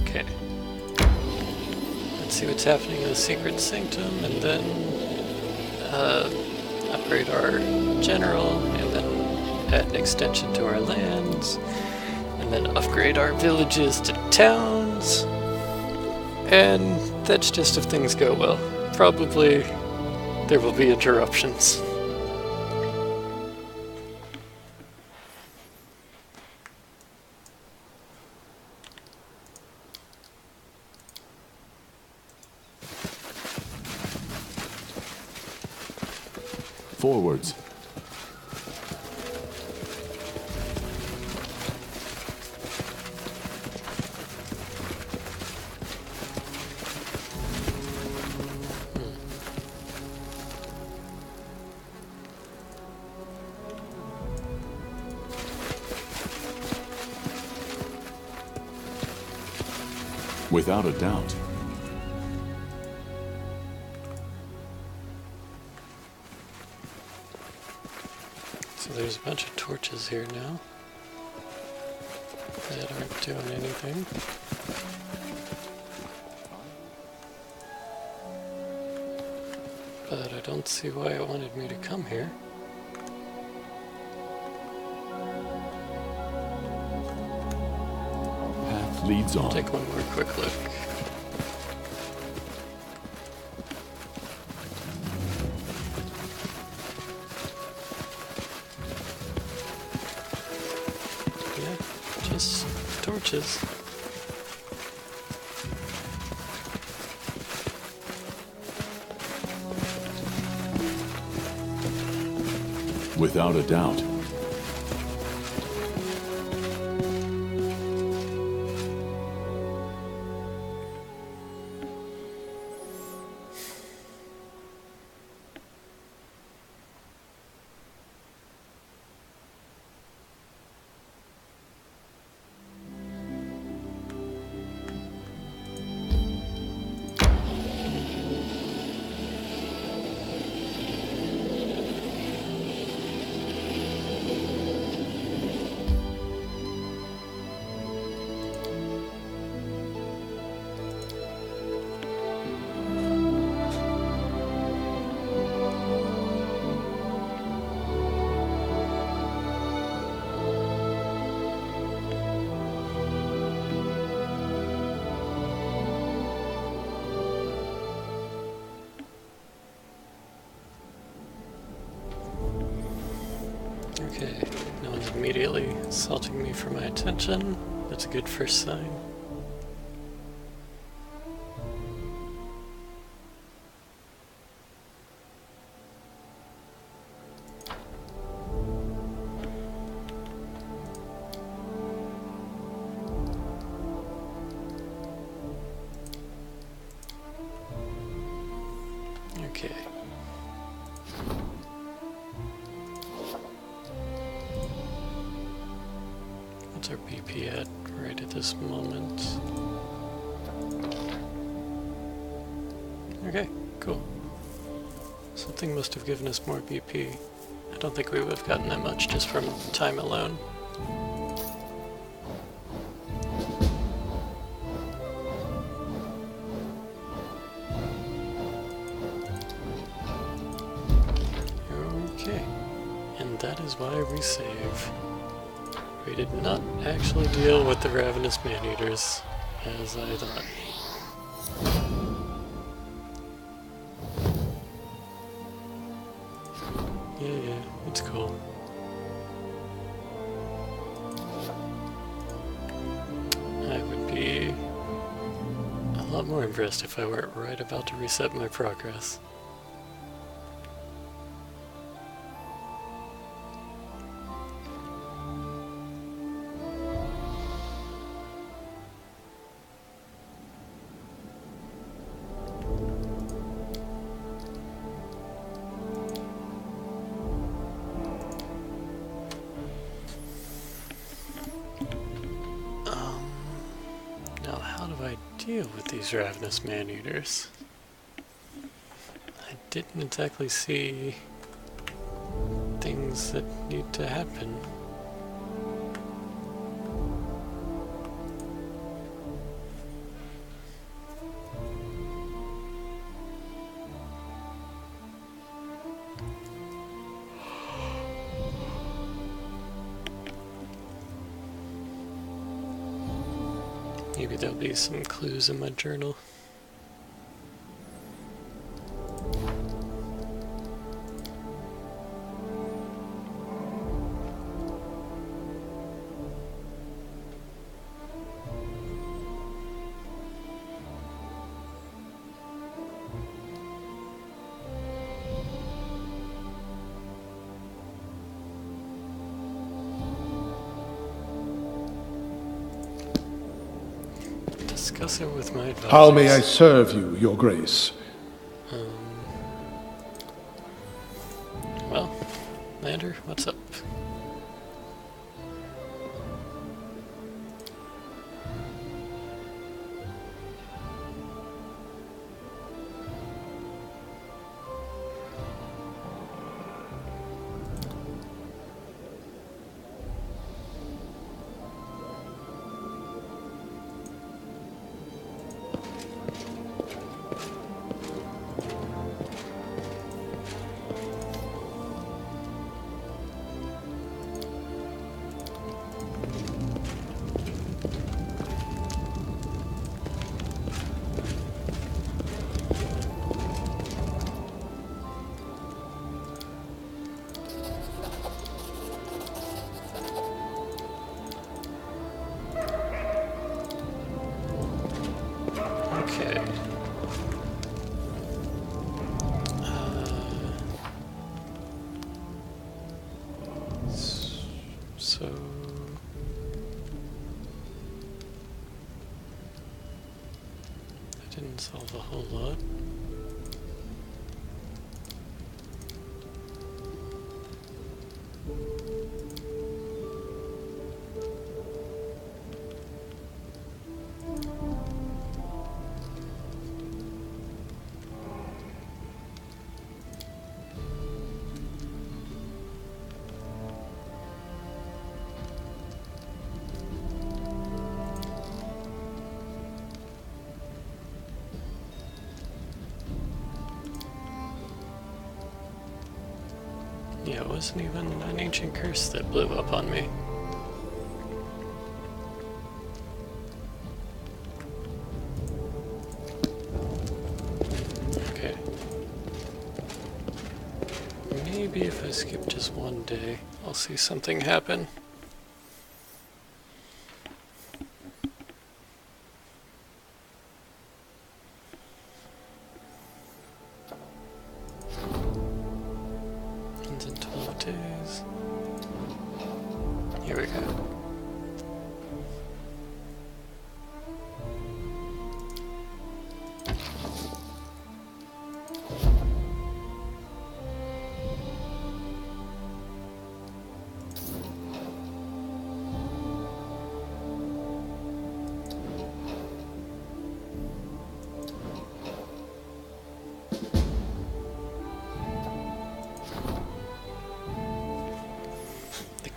Okay. Let's see what's happening in the Secret Sanctum, and then upgrade our general, and then add an extension to our lands, and then upgrade our villages to towns. And that's just if things go well. Probably there will be interruptions. Forwards. Without a doubt. So there's a bunch of torches here now that aren't doing anything. But I don't see why it wanted me to come here. Path leads on. Take one more quick look. Yeah, just torches. Without a doubt. Okay, no one's immediately assaulting me for my attention. That's a good first sign. Okay. What's our BP at right at this moment? Okay, cool. Something must have given us more BP. I don't think we would have gotten that much just from time alone. Okay, and that is why we save. We did not actually deal with the ravenous man-eaters, as I thought. Yeah, it's cool. I would be a lot more impressed if I weren't right about to reset my progress. Now how do I deal with these ravenous man-eaters? I didn't exactly see things that need to happen. Maybe there'll be some clues in my journal. Discuss it with my advisors. How may I serve you, Your Grace? Well, Lander, what's up? Okay. So I didn't solve a whole lot. Yeah, it wasn't even an ancient curse that blew up on me. Okay. Maybe if I skip just one day, I'll see something happen. In 12 days. Here we go.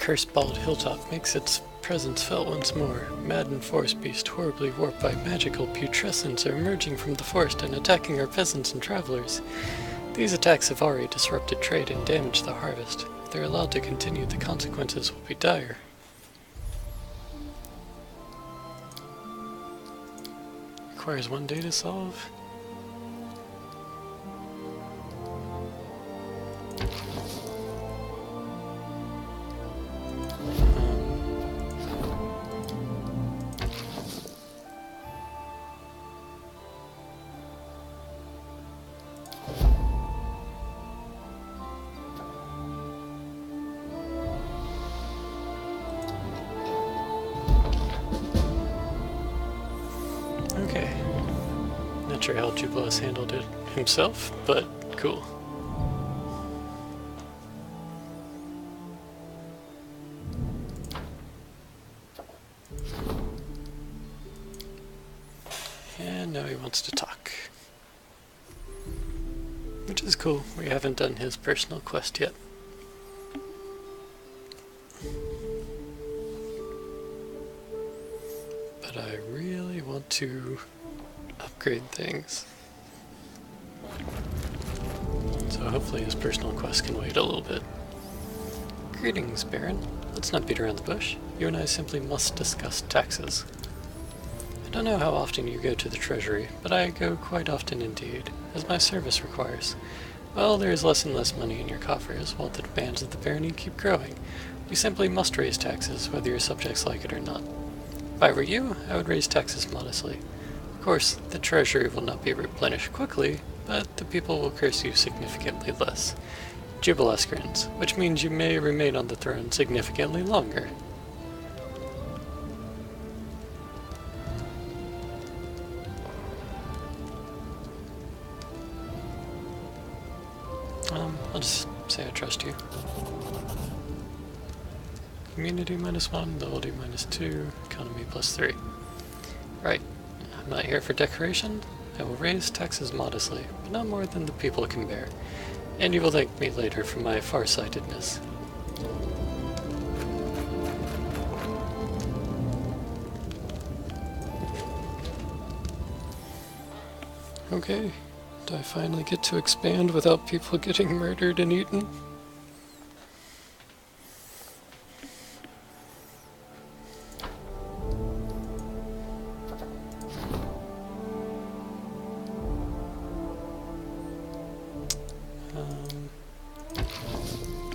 cursed bald hilltop makes its presence felt once more. Maddened forest beasts, horribly warped by magical putrescence, are emerging from the forest and attacking our peasants and travelers. These attacks have already disrupted trade and damaged the harvest. If they're allowed to continue, the consequences will be dire. Requires 1 day to solve. Okay. Not sure how Jubileus handled it himself, but cool. And now he wants to talk. Which is cool. We haven't done his personal quest yet. But I really want to upgrade things. So hopefully his personal quest can wait a little bit. Greetings, Baron. Let's not beat around the bush. You and I simply must discuss taxes. I don't know how often you go to the treasury, but I go quite often indeed, as my service requires. Well, there is less and less money in your coffers, while the demands of the barony keep growing. We simply must raise taxes, whether your subjects like it or not. If I were you, I would raise taxes modestly. Of course, the treasury will not be replenished quickly, but the people will curse you significantly less. Jubileus grins, which means you may remain on the throne significantly longer. I'll just say I trust you. Community -1, loyalty -2, economy +3. Right. I'm not here for decoration. I will raise taxes modestly, but not more than the people can bear. And you will thank me later for my farsightedness. Okay. Do I finally get to expand without people getting murdered and eaten?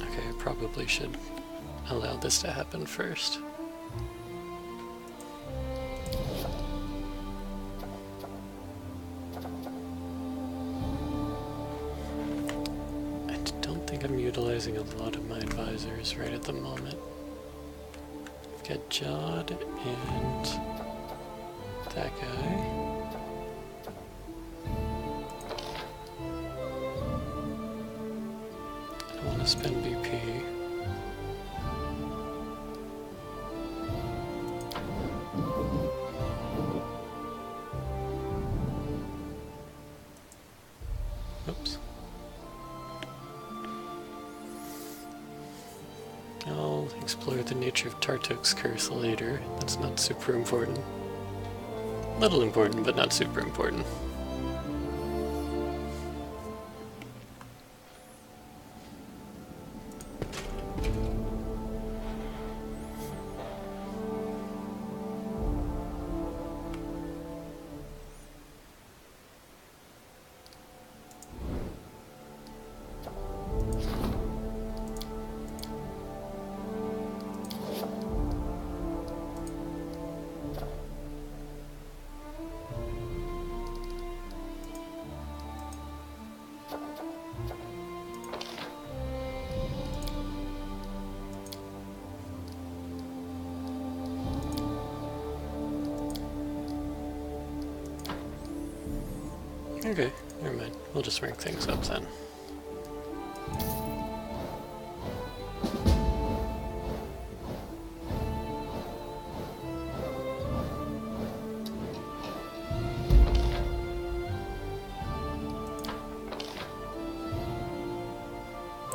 Okay, I probably should allow this to happen first. I'm utilizing a lot of my advisors right at the moment. I've got Jod and that guy. I don't want to spend BP. Oops. I'll explore the nature of Tartuk's curse later. That's not super important. Little important, but not super important. Okay, never mind. We'll just rank things up then.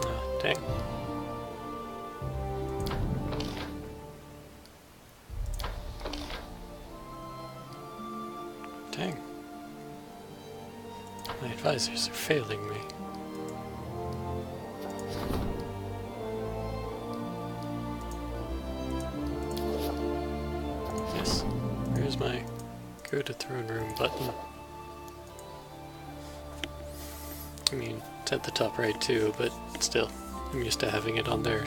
Oh, dang. advisors are failing me. Yes, here's my go to throne room button. I mean, it's at the top right too, but still, I'm used to having it on there.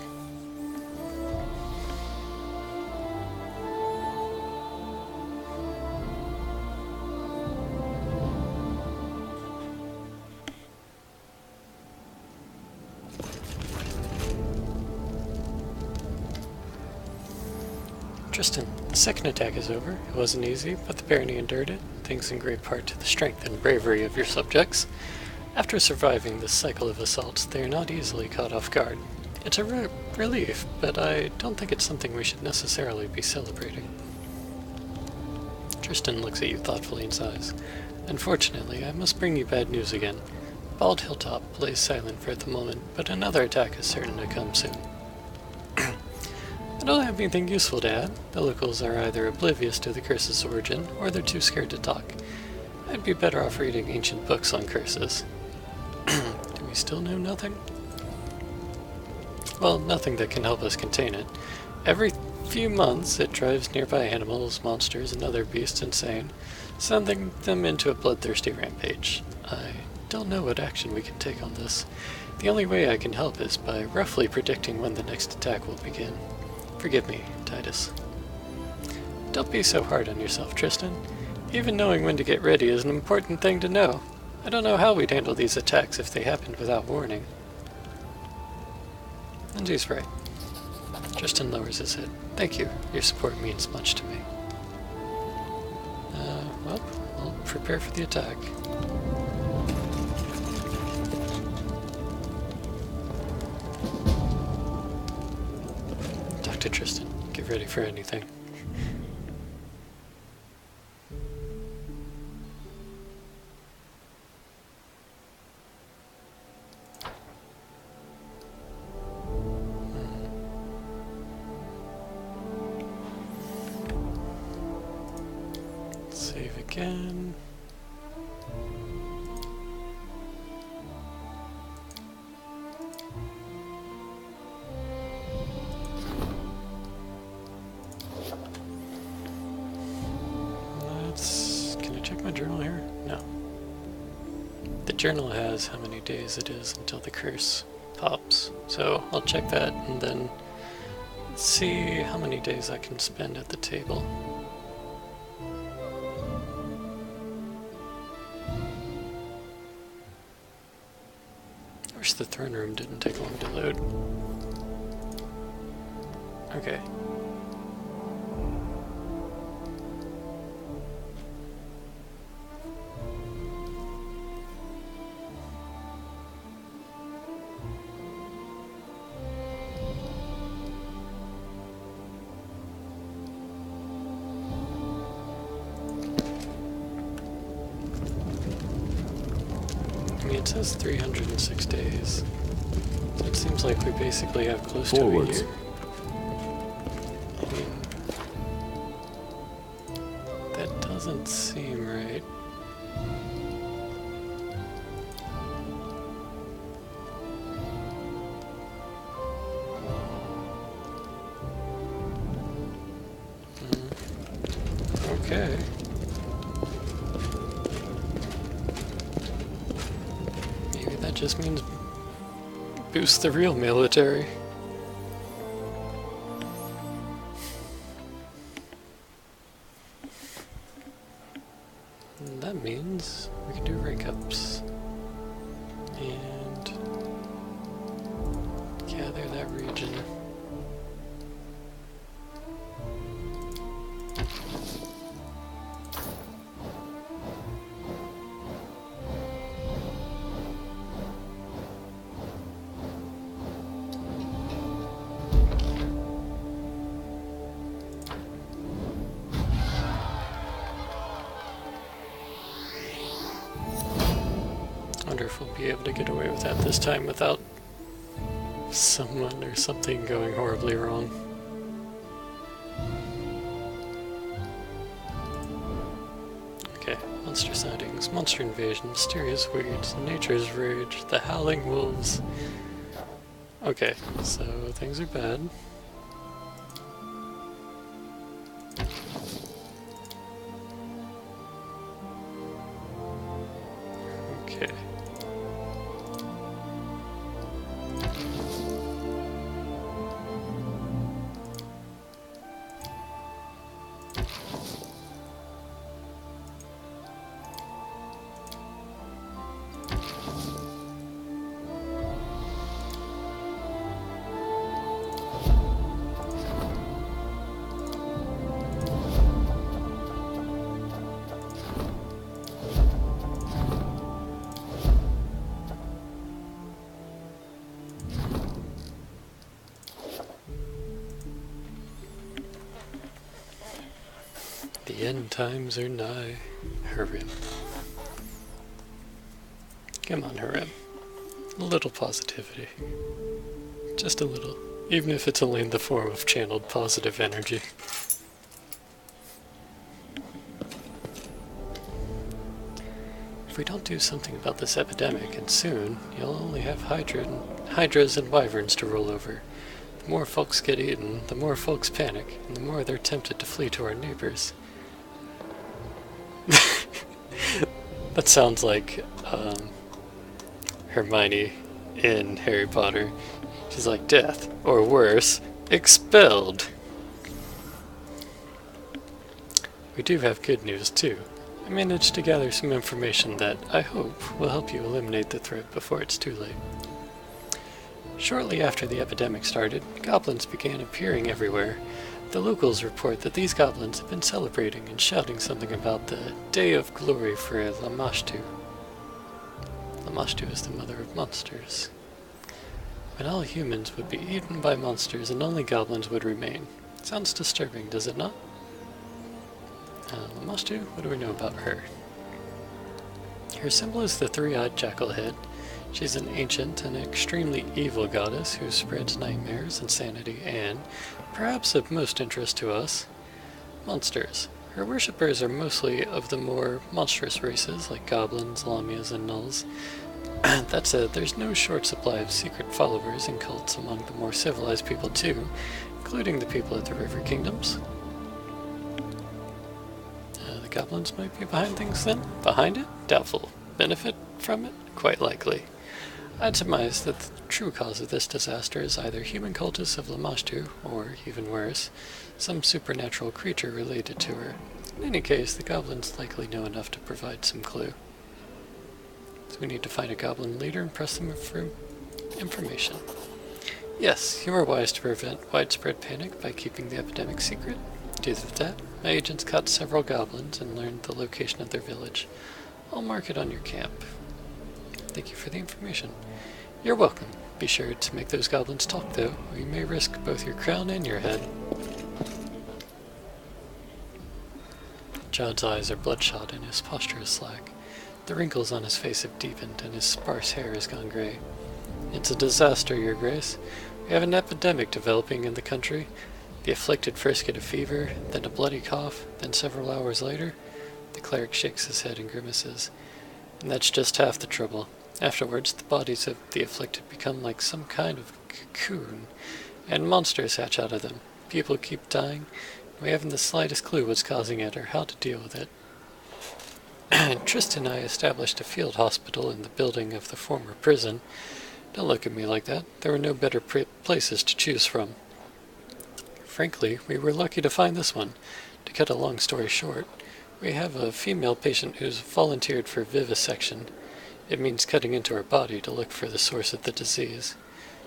Tristan, the second attack is over. It wasn't easy, but the barony endured it, thanks in great part to the strength and bravery of your subjects. After surviving this cycle of assaults, they are not easily caught off guard. It's a relief, but I don't think it's something we should necessarily be celebrating. Tristan looks at you thoughtfully and sighs. Unfortunately, I must bring you bad news again. Bald Hilltop lays silent for the moment, but another attack is certain to come soon. I don't have anything useful to add. The locals are either oblivious to the curse's origin, or they're too scared to talk. I'd be better off reading ancient books on curses. Do we still know nothing? Well, nothing that can help us contain it. Every few months it drives nearby animals, monsters, and other beasts insane, sending them into a bloodthirsty rampage. I don't know what action we can take on this. The only way I can help is by roughly predicting when the next attack will begin. Forgive me, Titus. Don't be so hard on yourself, Tristan. Even knowing when to get ready is an important thing to know. I don't know how we'd handle these attacks if they happened without warning. And he's right. Tristan lowers his head. Thank you. Your support means much to me. Well, I'll prepare for the attack. Talk to Tristan. Get ready for anything. Save again. Can I check my journal here? No. The journal has how many days it is until the curse pops. So I'll check that and then see how many days I can spend at the table. I wish the throne room didn't take long to load. Okay. It says 306 days. So it seems like we basically have close Forwards. to a year. I mean, that doesn't seem right. Okay. That just means boost the real military. And that means we can do rank ups and gather that region. I wonder if we'll be able to get away with that this time without someone or something going horribly wrong. Okay, monster sightings, monster invasion, mysterious weeds, nature's rage, the howling wolves. Okay, so things are bad. Okay. The end times are nigh. Harem. Come on, Harem. A little positivity. Just a little. Even if it's only in the form of channeled positive energy. If we don't do something about this epidemic, and soon, you'll only have hydras and wyverns to roll over. The more folks get eaten, the more folks panic, and the more they're tempted to flee to our neighbors. That sounds like Hermione in Harry Potter. She's like, death, or worse, expelled. We do have good news too. I managed to gather some information that I hope will help you eliminate the threat before it's too late. Shortly after the epidemic started, goblins began appearing everywhere. The locals report that these goblins have been celebrating and shouting something about the Day of Glory for Lamashtu. Lamashtu is the mother of monsters. When all humans would be eaten by monsters and only goblins would remain. Sounds disturbing, does it not? Lamashtu, what do we know about her? Her symbol is the three-eyed jackal head. She's an ancient and extremely evil goddess who spreads nightmares, insanity, and, perhaps of most interest to us, monsters. Her worshippers are mostly of the more monstrous races like goblins, lamias, and gnolls. That said, there's no short supply of secret followers and cults among the more civilized people too, including the people of the River Kingdoms. The goblins might be behind things then? Behind it? Doubtful. Benefit from it? Quite likely. I'd surmise that the true cause of this disaster is either human cultists of Lamashtu, or, even worse, some supernatural creature related to her. In any case, the goblins likely know enough to provide some clue. So we need to find a goblin leader and press them for information. Yes, you are wise to prevent widespread panic by keeping the epidemic secret. Due to that, my agents caught several goblins and learned the location of their village. I'll mark it on your camp. Thank you for the information. You're welcome. Be sure to make those goblins talk, though, or you may risk both your crown and your head. John's eyes are bloodshot and his posture is slack. The wrinkles on his face have deepened and his sparse hair has gone gray. It's a disaster, Your Grace. We have an epidemic developing in the country. The afflicted first get a fever, then a bloody cough, then several hours later, the cleric shakes his head and grimaces. And that's just half the trouble. Afterwards, the bodies of the afflicted become like some kind of cocoon, and monsters hatch out of them. People keep dying. We haven't the slightest clue what's causing it or how to deal with it. Tristan and I established a field hospital in the building of the former prison. Don't look at me like that. There were no better places to choose from. Frankly, we were lucky to find this one. To cut a long story short, we have a female patient who's volunteered for vivisection. It means cutting into her body to look for the source of the disease.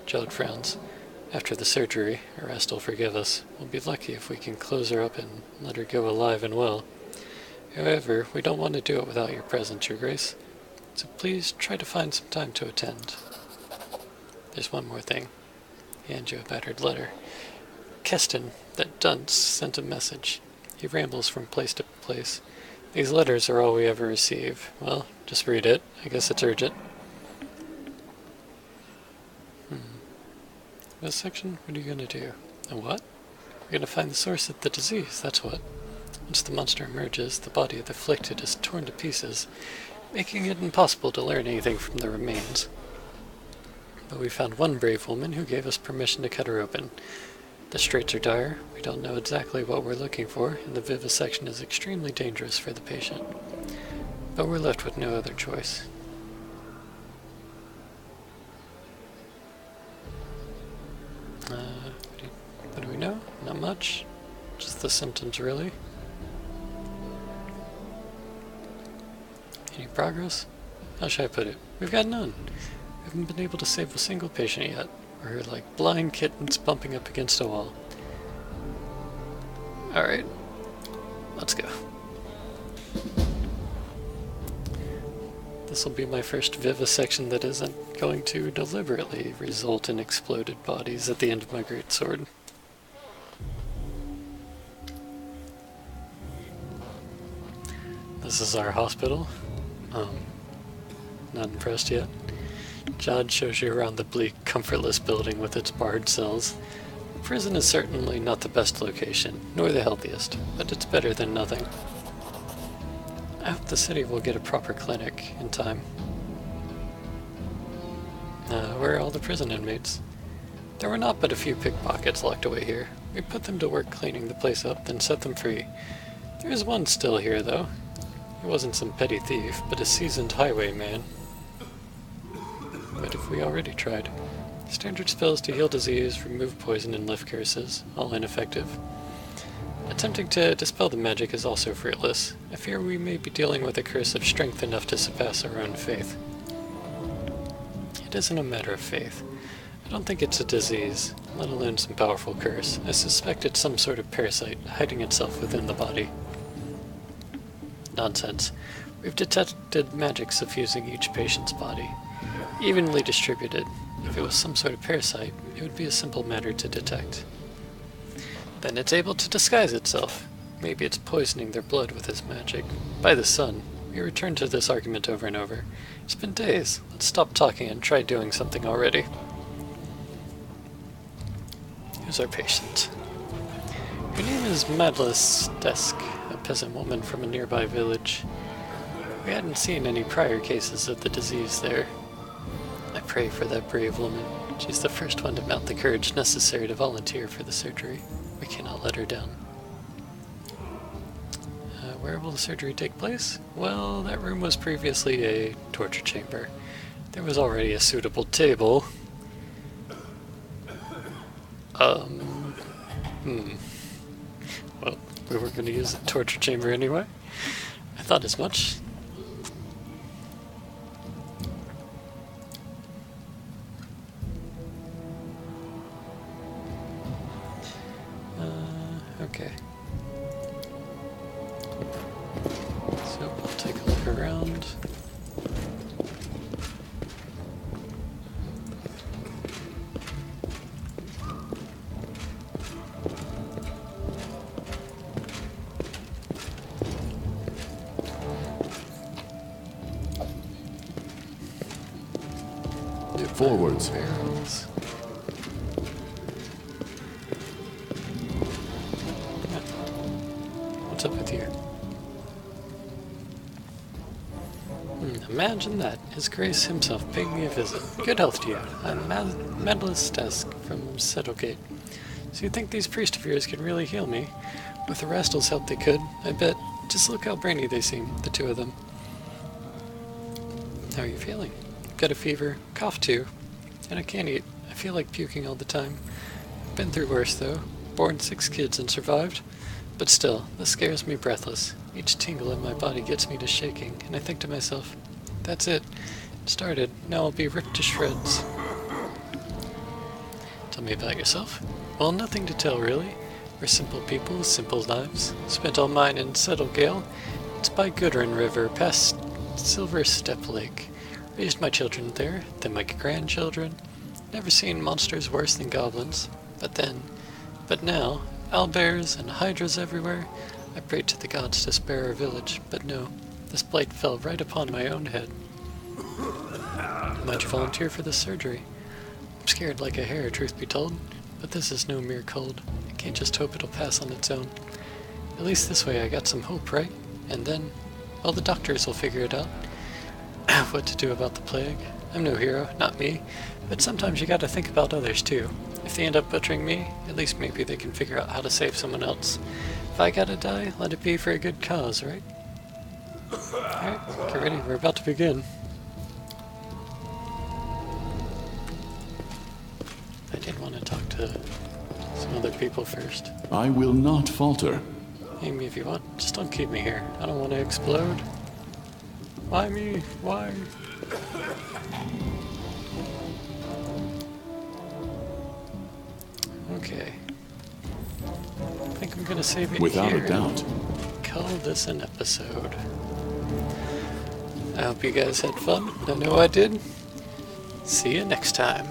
Jod frowns. After the surgery, Arrest will forgive us. We'll be lucky if we can close her up and let her go alive and well. However, we don't want to do it without your presence, Your Grace. So please try to find some time to attend. There's one more thing. He hands you a battered letter. Keston, that dunce, sent a message. He rambles from place to place. These letters are all we ever receive. Well, just read it. I guess it's urgent. This section? What are you gonna do? A what? We're gonna find the source of the disease, that's what. Once the monster emerges, the body of the afflicted is torn to pieces, making it impossible to learn anything from the remains. But we found one brave woman who gave us permission to cut her open. The straits are dire, we don't know exactly what we're looking for, and the vivisection is extremely dangerous for the patient. But we're left with no other choice. What do we know? Not much. Just the symptoms, really. Any progress? How should I put it? We've got none. We haven't been able to save a single patient yet. We're like blind kittens bumping up against a wall. Alright. Let's go. This will be my first vivisection that isn't going to deliberately result in exploded bodies at the end of my greatsword. This is our hospital. Not impressed yet. John shows you around the bleak, comfortless building with its barred cells. The prison is certainly not the best location, nor the healthiest, but it's better than nothing. I hope the city will get a proper clinic in time. Where are all the prison inmates? There were not but a few pickpockets locked away here. We put them to work cleaning the place up, then set them free. There is one still here, though. He wasn't some petty thief, but a seasoned highwayman. What have we already tried? Standard spells to heal disease, remove poison, and lift curses, all ineffective. Attempting to dispel the magic is also fruitless. I fear we may be dealing with a curse of strength enough to surpass our own faith. It isn't a matter of faith. I don't think it's a disease, let alone some powerful curse. I suspect it's some sort of parasite hiding itself within the body. Nonsense. We've detected magic suffusing each patient's body. Evenly distributed. If it was some sort of parasite, it would be a simple matter to detect. Then it's able to disguise itself. Maybe it's poisoning their blood with its magic. By the sun. We return to this argument over and over. It's been days. Let's stop talking and try doing something already. Here's our patient. Her name is Madlis Desk, a peasant woman from a nearby village. We hadn't seen any prior cases of the disease there. I pray for that brave woman. She's the first one to mount the courage necessary to volunteer for the surgery. We cannot let her down. Where will the surgery take place? Well, that room was previously a torture chamber. There was already a suitable table. Well, we were going to use the torture chamber anyway. I thought as much. Okay. So we'll take a look around. Forwards. Barrels. What's up with you? Imagine that. His Grace himself paid me a visit. Good health to you. I'm Madlis Desk from Settlegate. So you think these priests of yours can really heal me? With the Rastal's help they could, I bet. Just look how brainy they seem, the two of them. How are you feeling? Got a fever, cough too, and I can't eat. I feel like puking all the time. Been through worse though. Born 6 kids and survived. But still, this scares me breathless. Each tingle in my body gets me to shaking, and I think to myself, that's it. It started, now I'll be ripped to shreds. Tell me about yourself. Well, nothing to tell really. We're simple people with simple lives. Spent all mine in Settlegale. It's by Goodrin River, past Silver Step Lake. Raised my children there, then my grandchildren. Never seen monsters worse than goblins. But now, owlbears and hydras everywhere. I prayed to the gods to spare our village, but no. This blight fell right upon my own head. Might you volunteer for this surgery? I'm scared like a hare, truth be told. But this is no mere cold. I can't just hope it'll pass on its own. At least this way I got some hope, right? And then, well, the doctors will figure it out. What to do about the plague. I'm no hero, not me, but sometimes you gotta think about others too. If they end up butchering me, at least maybe they can figure out how to save someone else. If I gotta die, let it be for a good cause, right? Alright, get ready, we're about to begin. I did want to talk to some other people first. I will not falter. Aim me if you want, just don't keep me here. I don't want to explode. Why me? Why? Okay. I think I'm gonna save it Without here. a doubt. Call this an episode. I hope you guys had fun. I know I did. See you next time.